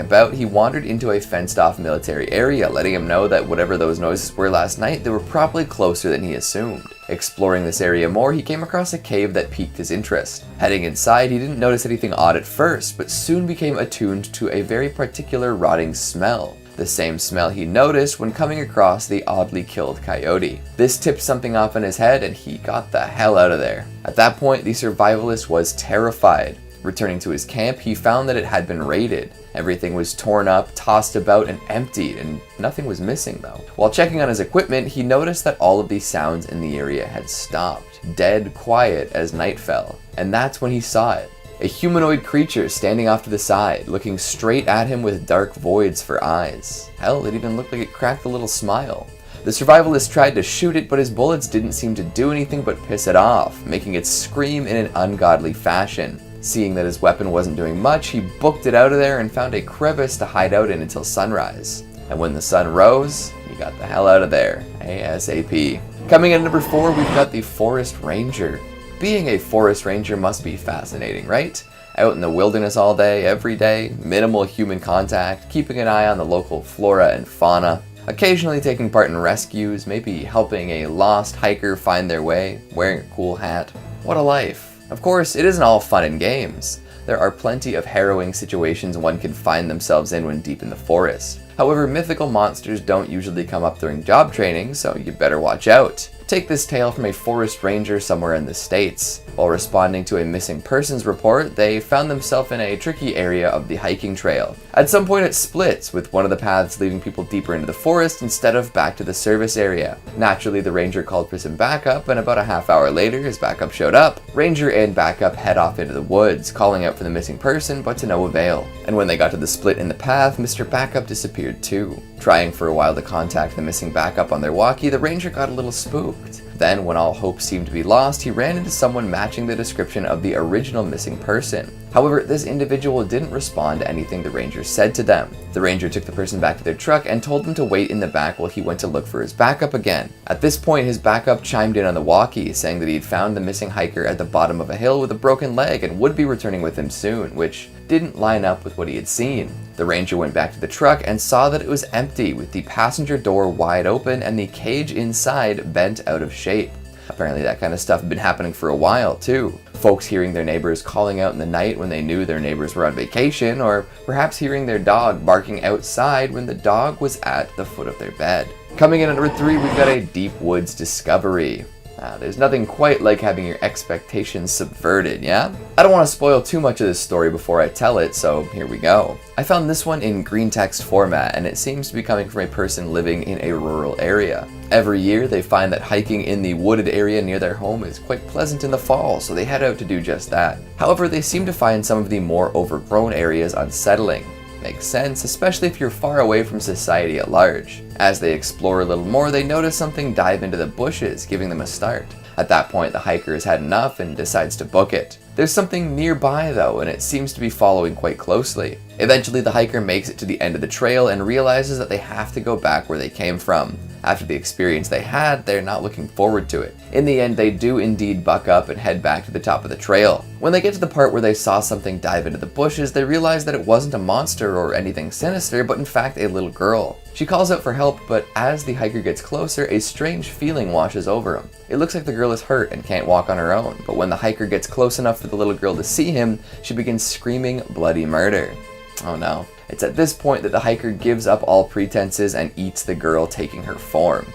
about, he wandered into a fenced-off military area, letting him know that whatever those noises were last night, they were probably closer than he assumed. Exploring this area more, he came across a cave that piqued his interest. Heading inside, he didn't notice anything odd at first, but soon became attuned to a very particular rotting smell. The same smell he noticed when coming across the oddly killed coyote. This tipped something off in his head and he got the hell out of there. At that point, the survivalist was terrified. Returning to his camp, he found that it had been raided. Everything was torn up, tossed about, and emptied, and nothing was missing though. While checking on his equipment, he noticed that all of these sounds in the area had stopped, dead quiet as night fell. And that's when he saw it. A humanoid creature standing off to the side, looking straight at him with dark voids for eyes. Hell, it even looked like it cracked a little smile. The survivalist tried to shoot it, but his bullets didn't seem to do anything but piss it off, making it scream in an ungodly fashion. Seeing that his weapon wasn't doing much, he booked it out of there and found a crevice to hide out in until sunrise. And when the sun rose, he got the hell out of there, ASAP. Coming in at number 4, we've got the Forest Ranger. Being a forest ranger must be fascinating, right? Out in the wilderness all day, every day, minimal human contact, keeping an eye on the local flora and fauna, occasionally taking part in rescues, maybe helping a lost hiker find their way, wearing a cool hat. What a life. Of course, it isn't all fun and games. There are plenty of harrowing situations one can find themselves in when deep in the forest. However, mythical monsters don't usually come up during job training, so you better watch out. Take this tale from a forest ranger somewhere in the States. While responding to a missing persons report, they found themselves in a tricky area of the hiking trail. At some point it splits, with one of the paths leading people deeper into the forest instead of back to the service area. Naturally, the ranger called for some backup, and about a half hour later his backup showed up. Ranger and backup head off into the woods, calling out for the missing person, but to no avail. And when they got to the split in the path, Mr. Backup disappeared too. Trying for a while to contact the missing backup on their walkie, the ranger got a little spooked. Then, when all hope seemed to be lost, he ran into someone matching the description of the original missing person. However, this individual didn't respond to anything the ranger said to them. The ranger took the person back to their truck and told them to wait in the back while he went to look for his backup again. At this point, his backup chimed in on the walkie, saying that he'd found the missing hiker at the bottom of a hill with a broken leg and would be returning with him soon, which didn't line up with what he had seen. The ranger went back to the truck and saw that it was empty, with the passenger door wide open and the cage inside bent out of shape. Apparently that kind of stuff had been happening for a while too. Folks hearing their neighbors calling out in the night when they knew their neighbors were on vacation, or perhaps hearing their dog barking outside when the dog was at the foot of their bed. Coming in at number 3, we've got a deep woods discovery. There's nothing quite like having your expectations subverted, yeah? I don't want to spoil too much of this story before I tell it, so here we go. I found this one in green text format, and it seems to be coming from a person living in a rural area. Every year, they find that hiking in the wooded area near their home is quite pleasant in the fall, so they head out to do just that. However, they seem to find some of the more overgrown areas unsettling. Makes sense, especially if you're far away from society at large. As they explore a little more, they notice something dive into the bushes, giving them a start. At that point, the hiker has had enough and decides to book it. There's something nearby though, and it seems to be following quite closely. Eventually, the hiker makes it to the end of the trail and realizes that they have to go back where they came from. After the experience they had, they're not looking forward to it. In the end, they do indeed buck up and head back to the top of the trail. When they get to the part where they saw something dive into the bushes, they realize that it wasn't a monster or anything sinister, but in fact a little girl. She calls out for help, but as the hiker gets closer, a strange feeling washes over him. It looks like the girl is hurt and can't walk on her own, but when the hiker gets close enough for the little girl to see him, she begins screaming bloody murder. Oh no. It's at this point that the hiker gives up all pretenses and eats the girl taking her form.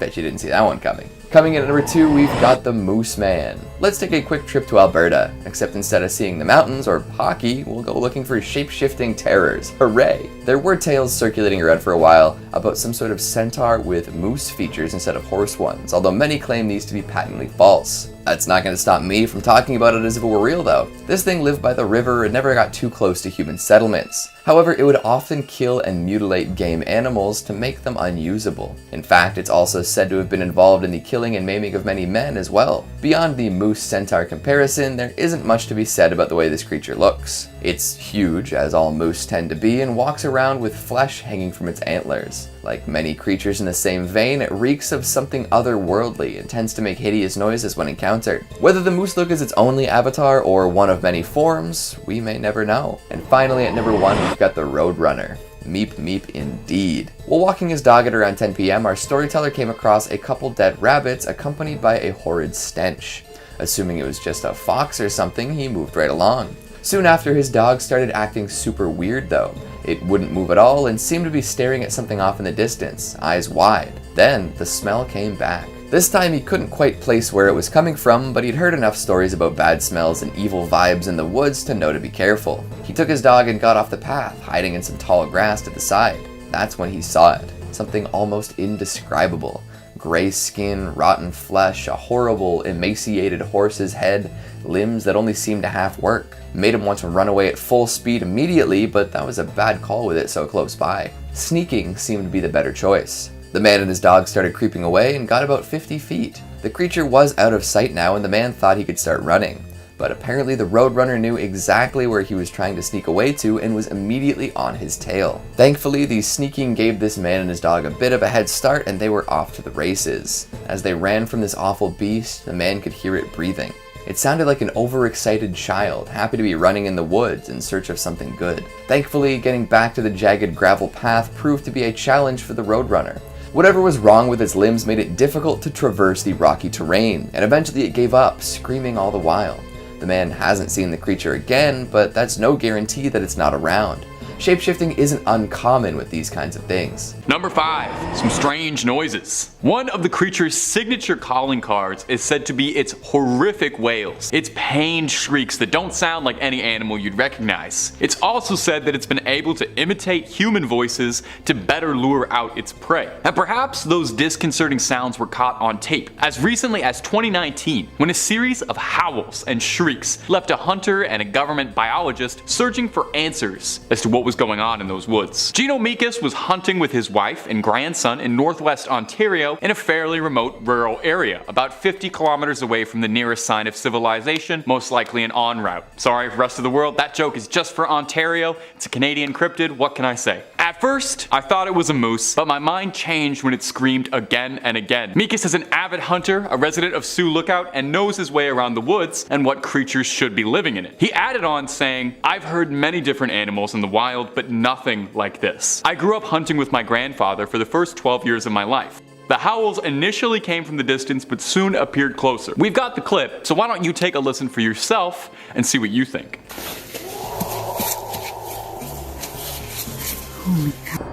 Bet you didn't see that one coming. Coming in at number 2, we've got the Moose Man. Let's take a quick trip to Alberta, except instead of seeing the mountains or hockey, we'll go looking for shape-shifting terrors. Hooray! There were tales circulating around for a while about some sort of centaur with moose features instead of horse ones, although many claim these to be patently false. That's not going to stop me from talking about it as if it were real though. This thing lived by the river and never got too close to human settlements. However, it would often kill and mutilate game animals to make them unusable. In fact, it's also said to have been involved in the killing and maiming of many men as well. Beyond the moose-centaur comparison, there isn't much to be said about the way this creature looks. It's huge, as all moose tend to be, and walks around with flesh hanging from its antlers. Like many creatures in the same vein, it reeks of something otherworldly and tends to make hideous noises when encountered. Whether the moose look is its only avatar or one of many forms, we may never know. And finally, at number 1, we've got the Roadrunner. Meep meep indeed. While walking his dog at around 10 p.m, our storyteller came across a couple dead rabbits accompanied by a horrid stench. Assuming it was just a fox or something, he moved right along. Soon after, his dog started acting super weird though. It wouldn't move at all and seemed to be staring at something off in the distance, eyes wide. Then the smell came back. This time he couldn't quite place where it was coming from, but he'd heard enough stories about bad smells and evil vibes in the woods to know to be careful. He took his dog and got off the path, hiding in some tall grass to the side. That's when he saw it. Something almost indescribable. Gray skin, rotten flesh, a horrible, emaciated horse's head, limbs that only seemed to half work. Made him want to run away at full speed immediately, but that was a bad call with it so close by. Sneaking seemed to be the better choice. The man and his dog started creeping away and got about 50 feet. The creature was out of sight now and the man thought he could start running. But apparently the Roadrunner knew exactly where he was trying to sneak away to and was immediately on his tail. Thankfully, the sneaking gave this man and his dog a bit of a head start and they were off to the races. As they ran from this awful beast, the man could hear it breathing. It sounded like an overexcited child, happy to be running in the woods in search of something good. Thankfully, getting back to the jagged gravel path proved to be a challenge for the Roadrunner. Whatever was wrong with its limbs made it difficult to traverse the rocky terrain, and eventually it gave up, screaming all the while. The man hasn't seen the creature again, but that's no guarantee that it's not around. Shapeshifting isn't uncommon with these kinds of things. Number 5, some strange noises. One of the creature's signature calling cards is said to be its horrific wails. Its pained shrieks that don't sound like any animal you'd recognize. It's also said that it's been able to imitate human voices to better lure out its prey. And perhaps those disconcerting sounds were caught on tape as recently as 2019 when a series of howls and shrieks left a hunter and a government biologist searching for answers as to what was going on in those woods. Gino Mikas was hunting with his wife and grandson in northwest Ontario in a fairly remote rural area, about 50 kilometers away from the nearest sign of civilization, most likely an en route. Sorry, rest of the world, that joke is just for Ontario. It's a Canadian cryptid, what can I say? At first, I thought it was a moose, but my mind changed when it screamed again and again. Mikas is an avid hunter, a resident of Sioux Lookout, and knows his way around the woods and what creatures should be living in it. He added on saying, "I've heard many different animals in the wild, but nothing like this. I grew up hunting with my grandfather for the first 12 years of my life. The howls initially came from the distance but soon appeared closer." We've got the clip, so why don't you take a listen for yourself and see what you think. Holy cow.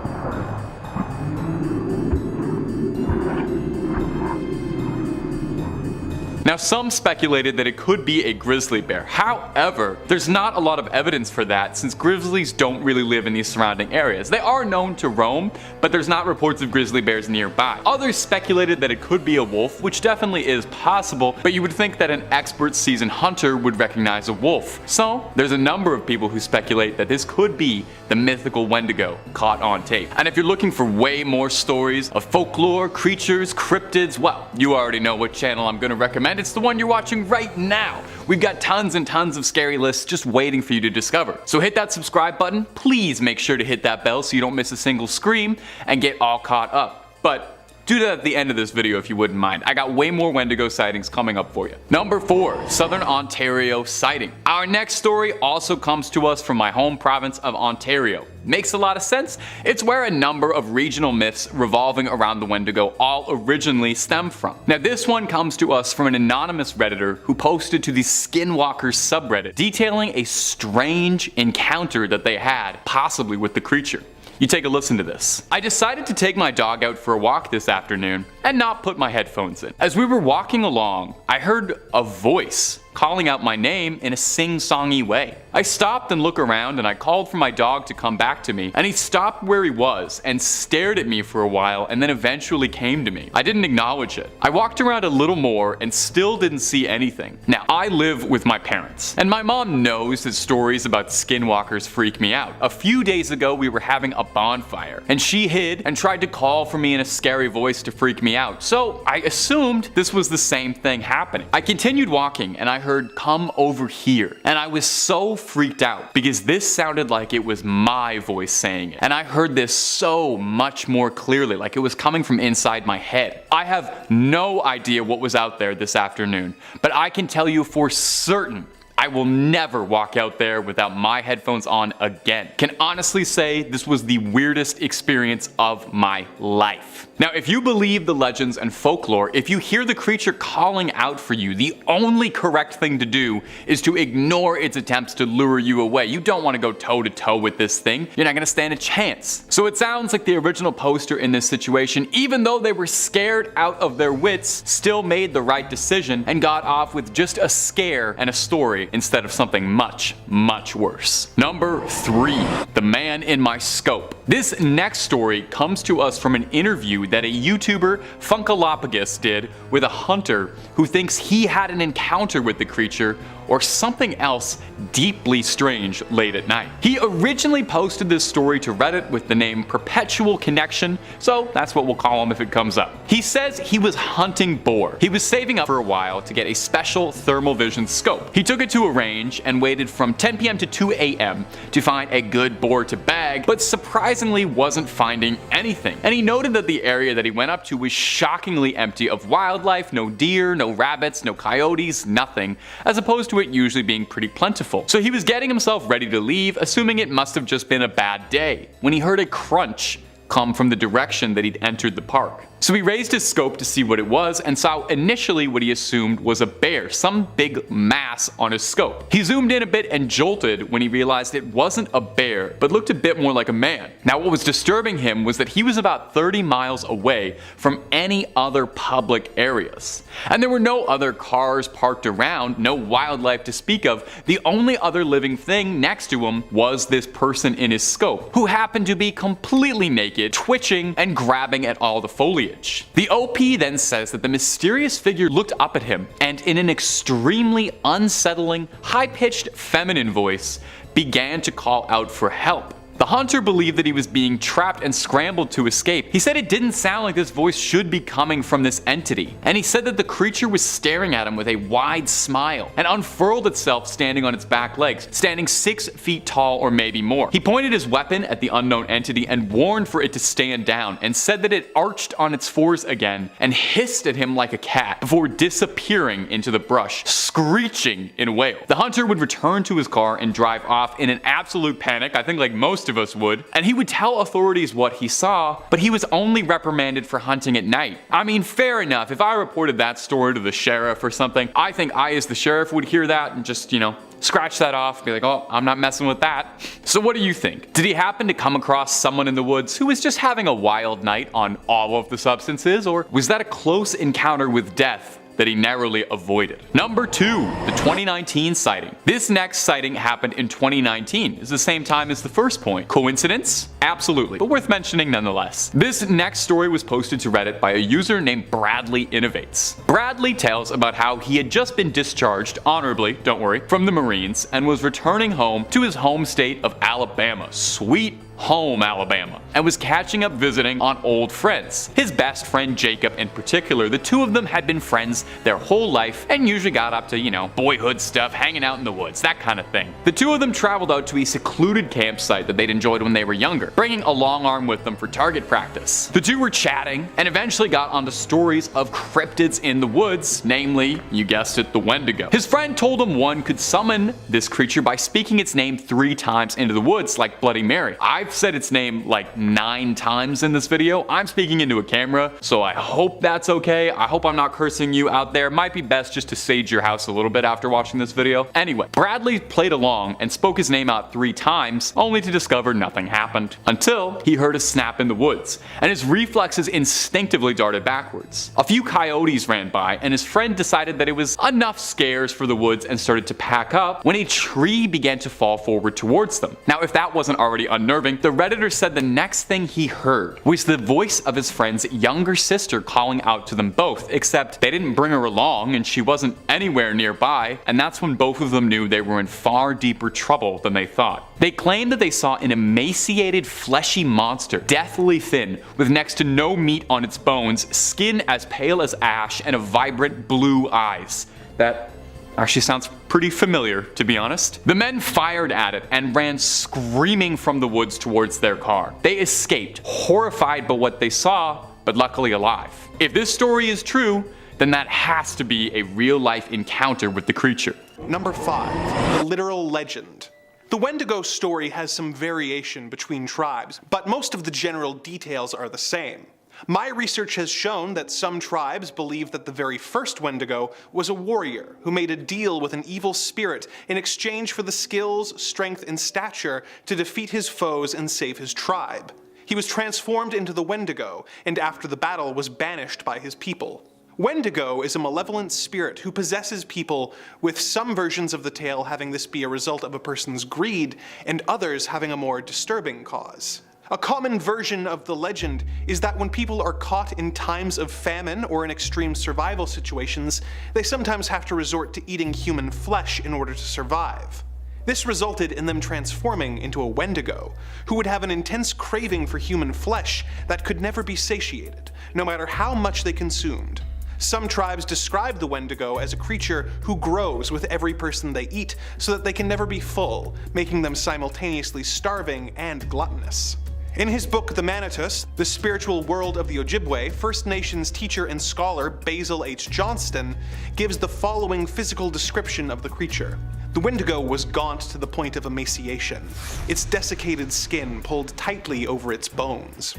Now, some speculated that it could be a grizzly bear. However, there's not a lot of evidence for that since grizzlies don't really live in these surrounding areas. They are known to roam, but there's not reports of grizzly bears nearby. Others speculated that it could be a wolf, which definitely is possible, but you would think that an expert seasoned hunter would recognize a wolf. So, there's a number of people who speculate that this could be the mythical Wendigo caught on tape. And if you're looking for way more stories of folklore, creatures, cryptids, well, you already know what channel I'm going to recommend. It's the one you're watching right now. We've got tons and tons of scary lists just waiting for you to discover. So hit that subscribe button, please make sure to hit that bell so you don't miss a single scream and get all caught up. But do that at the end of this video if you wouldn't mind. I got way more Wendigo sightings coming up for you. Number 4, Southern Ontario sighting. Our next story also comes to us from my home province of Ontario. Makes a lot of sense. It's where a number of regional myths revolving around the Wendigo all originally stem from. Now this one comes to us from an anonymous Redditor who posted to the Skinwalkers subreddit detailing a strange encounter that they had, possibly with the creature. You take a listen to this. I decided to take my dog out for a walk this afternoon and not put my headphones in. As we were walking along, I heard a voice calling out my name in a sing-songy way. I stopped and looked around and I called for my dog to come back to me, and he stopped where he was and stared at me for a while and then eventually came to me. I didn't acknowledge it. I walked around a little more and still didn't see anything. Now, I live with my parents, and my mom knows that stories about skinwalkers freak me out. A few days ago, we were having a bonfire, and she hid and tried to call for me in a scary voice to freak me out, so I assumed this was the same thing happening. I continued walking and I heard, "Come over here," and I was so freaked out because this sounded like it was my voice saying it, and I heard this so much more clearly, like it was coming from inside my head. I have no idea what was out there this afternoon, but I can tell you for certain I will never walk out there without my headphones on again. Can honestly say this was the weirdest experience of my life. Now, if you believe the legends and folklore, if you hear the creature calling out for you, the only correct thing to do is to ignore its attempts to lure you away. You don't want to go toe to toe with this thing. You're not going to stand a chance. So it sounds like the original poster in this situation, even though they were scared out of their wits, still made the right decision and got off with just a scare and a story instead of something much, much worse. Number 3, the man in my scope. This next story comes to us from an interview that a YouTuber, Funkalopagus, did with a hunter who thinks he had an encounter with the creature or something else deeply strange late at night. He originally posted this story to Reddit with the name Perpetual Connection, so that's what we'll call him if it comes up. He says he was hunting boar. He was saving up for a while to get a special thermal vision scope. He took it to a range and waited from 10 p.m. to 2 a.m. to find a good boar to bag, but surprisingly wasn't finding anything. And he noted that the area that he went up to was shockingly empty of wildlife, no deer, no rabbits, no coyotes, nothing, as opposed to it usually being pretty plentiful. So he was getting himself ready to leave, assuming it must have just been a bad day, when he heard a crunch come from the direction that he'd entered the park. So he raised his scope to see what it was and saw initially what he assumed was a bear, some big mass on his scope. He zoomed in a bit and jolted when he realized it wasn't a bear, but looked a bit more like a man. Now what was disturbing him was that he was about 30 miles away from any other public areas. And there were no other cars parked around, no wildlife to speak of. The only other living thing next to him was this person in his scope, who happened to be completely naked, twitching and grabbing at all the foliage. The OP then says that the mysterious figure looked up at him and in an extremely unsettling, high-pitched feminine voice began to call out for help. The hunter believed that he was being trapped and scrambled to escape. He said it didn't sound like this voice should be coming from this entity, and he said that the creature was staring at him with a wide smile and unfurled itself standing on its back legs, standing 6 feet tall or maybe more. He pointed his weapon at the unknown entity and warned for it to stand down, and said that it arched on its fours again and hissed at him like a cat before disappearing into the brush, screeching in wail. The hunter would return to his car and drive off in an absolute panic, I think like most of us would, and he would tell authorities what he saw, but he was only reprimanded for hunting at night. I mean, fair enough. If I reported that story to the sheriff or something, I think I as the sheriff would hear that and just, scratch that off, be like, oh, I'm not messing with that. So what do you think? Did he happen to come across someone in the woods who was just having a wild night on all of the substances, or was that a close encounter with death that he narrowly avoided? Number 2, the 2019 sighting. This next sighting happened in 2019. It's the same time as the first point. Coincidence? Absolutely, but worth mentioning nonetheless. This next story was posted to Reddit by a user named Bradley Innovates. Bradley tells about how he had just been discharged, honorably, don't worry, from the Marines and was returning home to his home state of Alabama. Sweet home Alabama, and was catching up visiting on old friends. His best friend Jacob in particular, the two of them had been friends their whole life and usually got up to, boyhood stuff, hanging out in the woods, that kind of thing. The two of them traveled out to a secluded campsite that they'd enjoyed when they were younger, bringing a long arm with them for target practice. The two were chatting and eventually got onto stories of cryptids in the woods, namely, you guessed it, the Wendigo. His friend told him one could summon this creature by speaking its name 3 times into the woods like Bloody Mary. I've I've said its name like 9 times in this video. I'm speaking into a camera, so I hope that's okay. I hope I'm not cursing you out there. Might be best just to sage your house a little bit after watching this video. Anyway, Bradley played along and spoke his name out 3 times, only to discover nothing happened. Until he heard a snap in the woods, and his reflexes instinctively darted backwards. A few coyotes ran by, and his friend decided that it was enough scares for the woods and started to pack up when a tree began to fall forward towards them. Now, if that wasn't already unnerving, the Redditor said the next thing he heard was the voice of his friend's younger sister calling out to them both, except they didn't bring her along and she wasn't anywhere nearby, and that's when both of them knew they were in far deeper trouble than they thought. They claimed that they saw an emaciated, fleshy monster, deathly thin, with next to no meat on its bones, skin as pale as ash, and a vibrant blue eyes. That actually sounds pretty familiar, to be honest. The men fired at it and ran screaming from the woods towards their car. They escaped, horrified by what they saw, but luckily alive. If this story is true, then that has to be a real-life encounter with the creature. Number 5. The literal legend. The Wendigo story has some variation between tribes, but most of the general details are the same. My research has shown that some tribes believe that the very first Wendigo was a warrior who made a deal with an evil spirit in exchange for the skills, strength, and stature to defeat his foes and save his tribe. He was transformed into the Wendigo, and after the battle was banished by his people. Wendigo is a malevolent spirit who possesses people, with some versions of the tale having this be a result of a person's greed, and others having a more disturbing cause. A common version of the legend is that when people are caught in times of famine or in extreme survival situations, they sometimes have to resort to eating human flesh in order to survive. This resulted in them transforming into a Wendigo, who would have an intense craving for human flesh that could never be satiated, no matter how much they consumed. Some tribes describe the Wendigo as a creature who grows with every person they eat so that they can never be full, making them simultaneously starving and gluttonous. In his book The Manitus, The Spiritual World of the Ojibwe, First Nations teacher and scholar Basil H. Johnston gives the following physical description of the creature. The Wendigo was gaunt to the point of emaciation, its desiccated skin pulled tightly over its bones.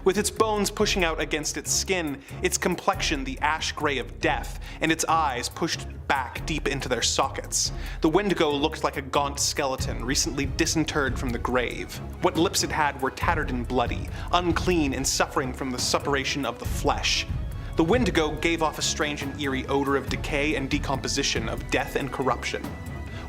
With its bones pushing out against its skin, its complexion the ash gray of death, and its eyes pushed back deep into their sockets. The Wendigo looked like a gaunt skeleton recently disinterred from the grave. What lips it had were tattered and bloody, unclean and suffering from the suppuration of the flesh. The Wendigo gave off a strange and eerie odor of decay and decomposition, of death and corruption.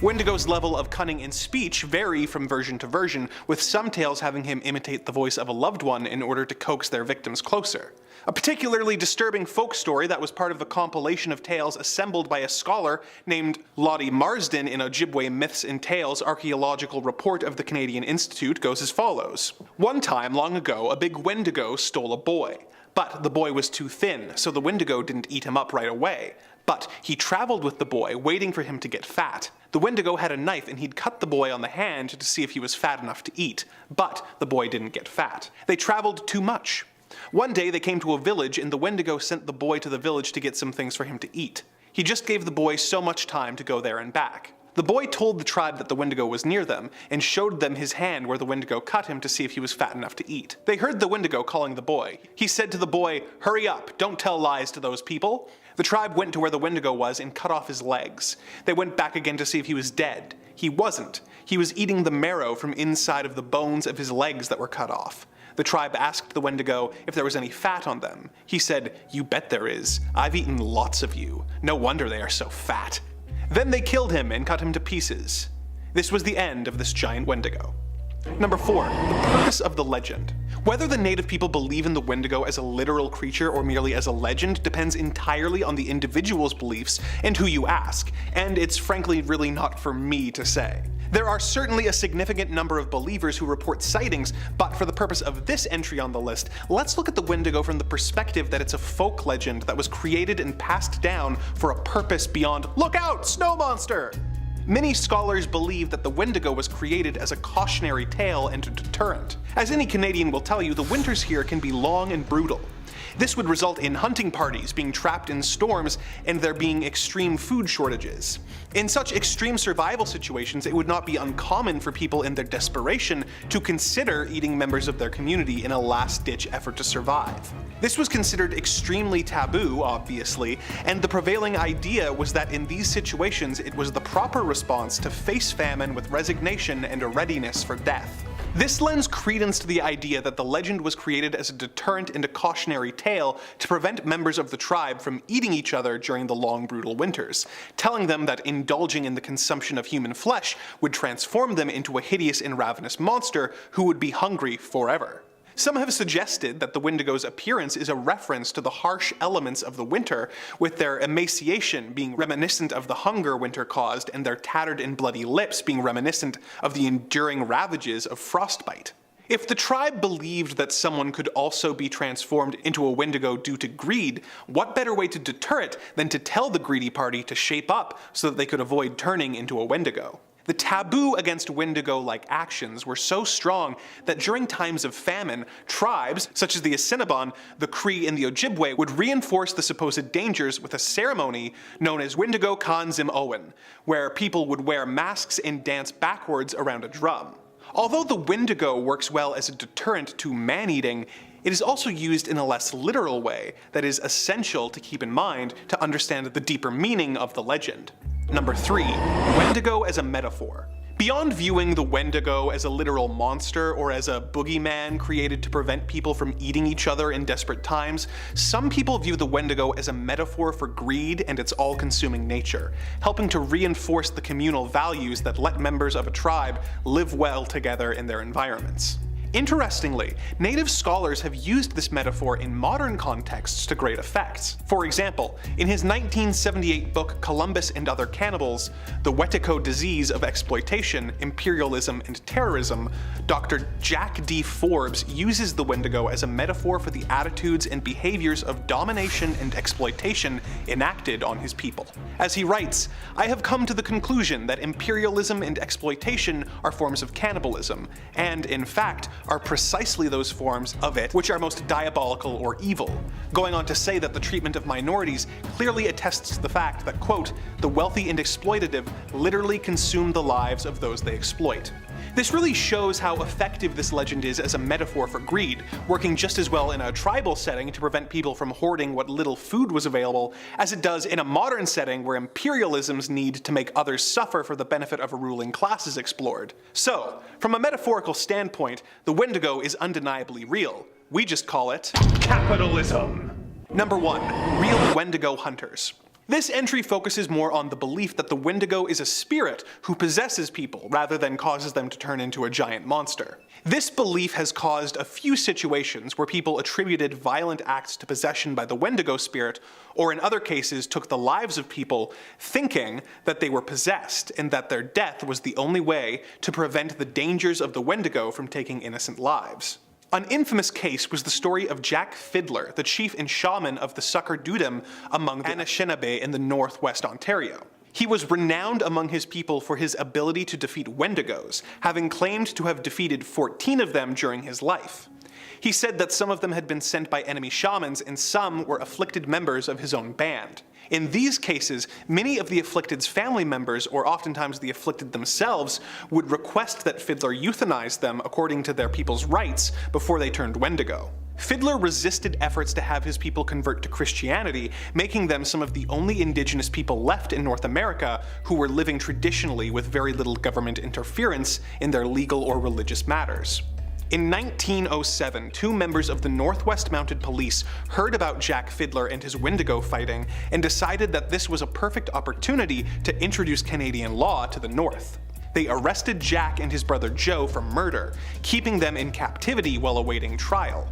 Wendigo's level of cunning in speech vary from version to version, with some tales having him imitate the voice of a loved one in order to coax their victims closer. A particularly disturbing folk story that was part of the compilation of tales assembled by a scholar named Lottie Marsden in Ojibwe Myths and Tales Archaeological Report of the Canadian Institute goes as follows. One time long ago, a big Wendigo stole a boy. But the boy was too thin, so the Wendigo didn't eat him up right away. But he traveled with the boy, waiting for him to get fat. The Wendigo had a knife and he'd cut the boy on the hand to see if he was fat enough to eat. But the boy didn't get fat. They traveled too much. One day they came to a village and the Wendigo sent the boy to the village to get some things for him to eat. He just gave the boy so much time to go there and back. The boy told the tribe that the Wendigo was near them, and showed them his hand where the Wendigo cut him to see if he was fat enough to eat. They heard the Wendigo calling the boy. He said to the boy, "Hurry up, don't tell lies to those people." The tribe went to where the Wendigo was and cut off his legs. They went back again to see if he was dead. He wasn't. He was eating the marrow from inside of the bones of his legs that were cut off. The tribe asked the Wendigo if there was any fat on them. He said, "You bet there is. I've eaten lots of you. No wonder they are so fat." Then they killed him and cut him to pieces. This was the end of this giant Wendigo. Number 4. The purpose of the legend. Whether the native people believe in the Wendigo as a literal creature or merely as a legend depends entirely on the individual's beliefs and who you ask, and it's frankly really not for me to say. There are certainly a significant number of believers who report sightings, but for the purpose of this entry on the list, let's look at the Wendigo from the perspective that it's a folk legend that was created and passed down for a purpose beyond "Look out, snow monster!" Many scholars believe that the Wendigo was created as a cautionary tale and a deterrent. As any Canadian will tell you, the winters here can be long and brutal. This would result in hunting parties being trapped in storms and there being extreme food shortages. In such extreme survival situations, it would not be uncommon for people in their desperation to consider eating members of their community in a last-ditch effort to survive. This was considered extremely taboo, obviously, and the prevailing idea was that in these situations it was the proper response to face famine with resignation and a readiness for death. This lends credence to the idea that the legend was created as a deterrent and a cautionary tale to prevent members of the tribe from eating each other during the long brutal winters, telling them that indulging in the consumption of human flesh would transform them into a hideous and ravenous monster who would be hungry forever. Some have suggested that the Wendigo's appearance is a reference to the harsh elements of the winter, with their emaciation being reminiscent of the hunger winter caused and their tattered and bloody lips being reminiscent of the enduring ravages of frostbite. If the tribe believed that someone could also be transformed into a Wendigo due to greed, what better way to deter it than to tell the greedy party to shape up so that they could avoid turning into a Wendigo? The taboo against Wendigo-like actions were so strong that during times of famine, tribes, such as the Assiniboine, the Cree, and the Ojibwe, would reinforce the supposed dangers with a ceremony known as Wendigo Kanzim Owen, where people would wear masks and dance backwards around a drum. Although the Wendigo works well as a deterrent to man-eating, it is also used in a less literal way that is essential to keep in mind to understand the deeper meaning of the legend. Number 3. Wendigo as a metaphor. Beyond viewing the Wendigo as a literal monster or as a boogeyman created to prevent people from eating each other in desperate times, some people view the Wendigo as a metaphor for greed and its all-consuming nature, helping to reinforce the communal values that let members of a tribe live well together in their environments. Interestingly, native scholars have used this metaphor in modern contexts to great effect. For example, in his 1978 book Columbus and Other Cannibals, The Wetico Disease of Exploitation, Imperialism, and Terrorism, Dr. Jack D. Forbes uses the Wendigo as a metaphor for the attitudes and behaviors of domination and exploitation enacted on his people. As he writes, "I have come to the conclusion that imperialism and exploitation are forms of cannibalism, and, in fact, are precisely those forms of it which are most diabolical or evil," going on to say that the treatment of minorities clearly attests to the fact that, quote, "the wealthy and exploitative literally consume the lives of those they exploit." This really shows how effective this legend is as a metaphor for greed, working just as well in a tribal setting to prevent people from hoarding what little food was available as it does in a modern setting where imperialism's need to make others suffer for the benefit of a ruling class is explored. So, from a metaphorical standpoint, the Wendigo is undeniably real. We just call it capitalism. Number 1. Real Wendigo hunters. This entry focuses more on the belief that the Wendigo is a spirit who possesses people rather than causes them to turn into a giant monster. This belief has caused a few situations where people attributed violent acts to possession by the Wendigo spirit, or in other cases took the lives of people thinking that they were possessed and that their death was the only way to prevent the dangers of the Wendigo from taking innocent lives. An infamous case was the story of Jack Fiddler, the chief and shaman of the Sucker Dudum among the Anishinaabe in the northwest Ontario. He was renowned among his people for his ability to defeat Wendigos, having claimed to have defeated 14 of them during his life. He said that some of them had been sent by enemy shamans and some were afflicted members of his own band. In these cases, many of the afflicted's family members, or oftentimes the afflicted themselves, would request that Fiddler euthanize them according to their people's rights before they turned Wendigo. Fiddler resisted efforts to have his people convert to Christianity, making them some of the only indigenous people left in North America who were living traditionally with very little government interference in their legal or religious matters. In 1907, 2 members of the Northwest Mounted Police heard about Jack Fiddler and his Wendigo fighting and decided that this was a perfect opportunity to introduce Canadian law to the North. They arrested Jack and his brother Joe for murder, keeping them in captivity while awaiting trial.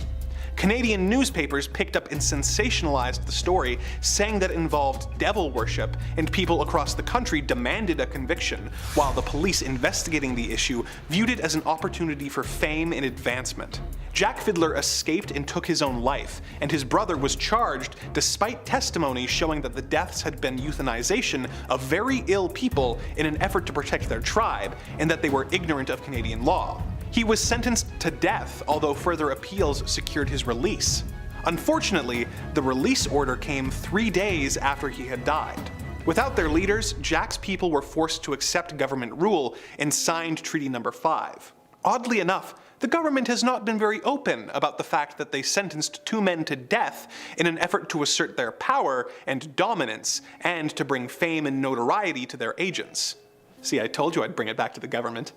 Canadian newspapers picked up and sensationalized the story, saying that it involved devil worship, and people across the country demanded a conviction, while the police investigating the issue viewed it as an opportunity for fame and advancement. Jack Fiddler escaped and took his own life, and his brother was charged despite testimony showing that the deaths had been euthanization of very ill people in an effort to protect their tribe, and that they were ignorant of Canadian law. He was sentenced to death, although further appeals secured his release. Unfortunately, the release order came 3 days after he had died. Without their leaders, Jack's people were forced to accept government rule and signed Treaty Number 5. Oddly enough, the government has not been very open about the fact that they sentenced 2 men to death in an effort to assert their power and dominance, and to bring fame and notoriety to their agents. See, I told you I'd bring it back to the government.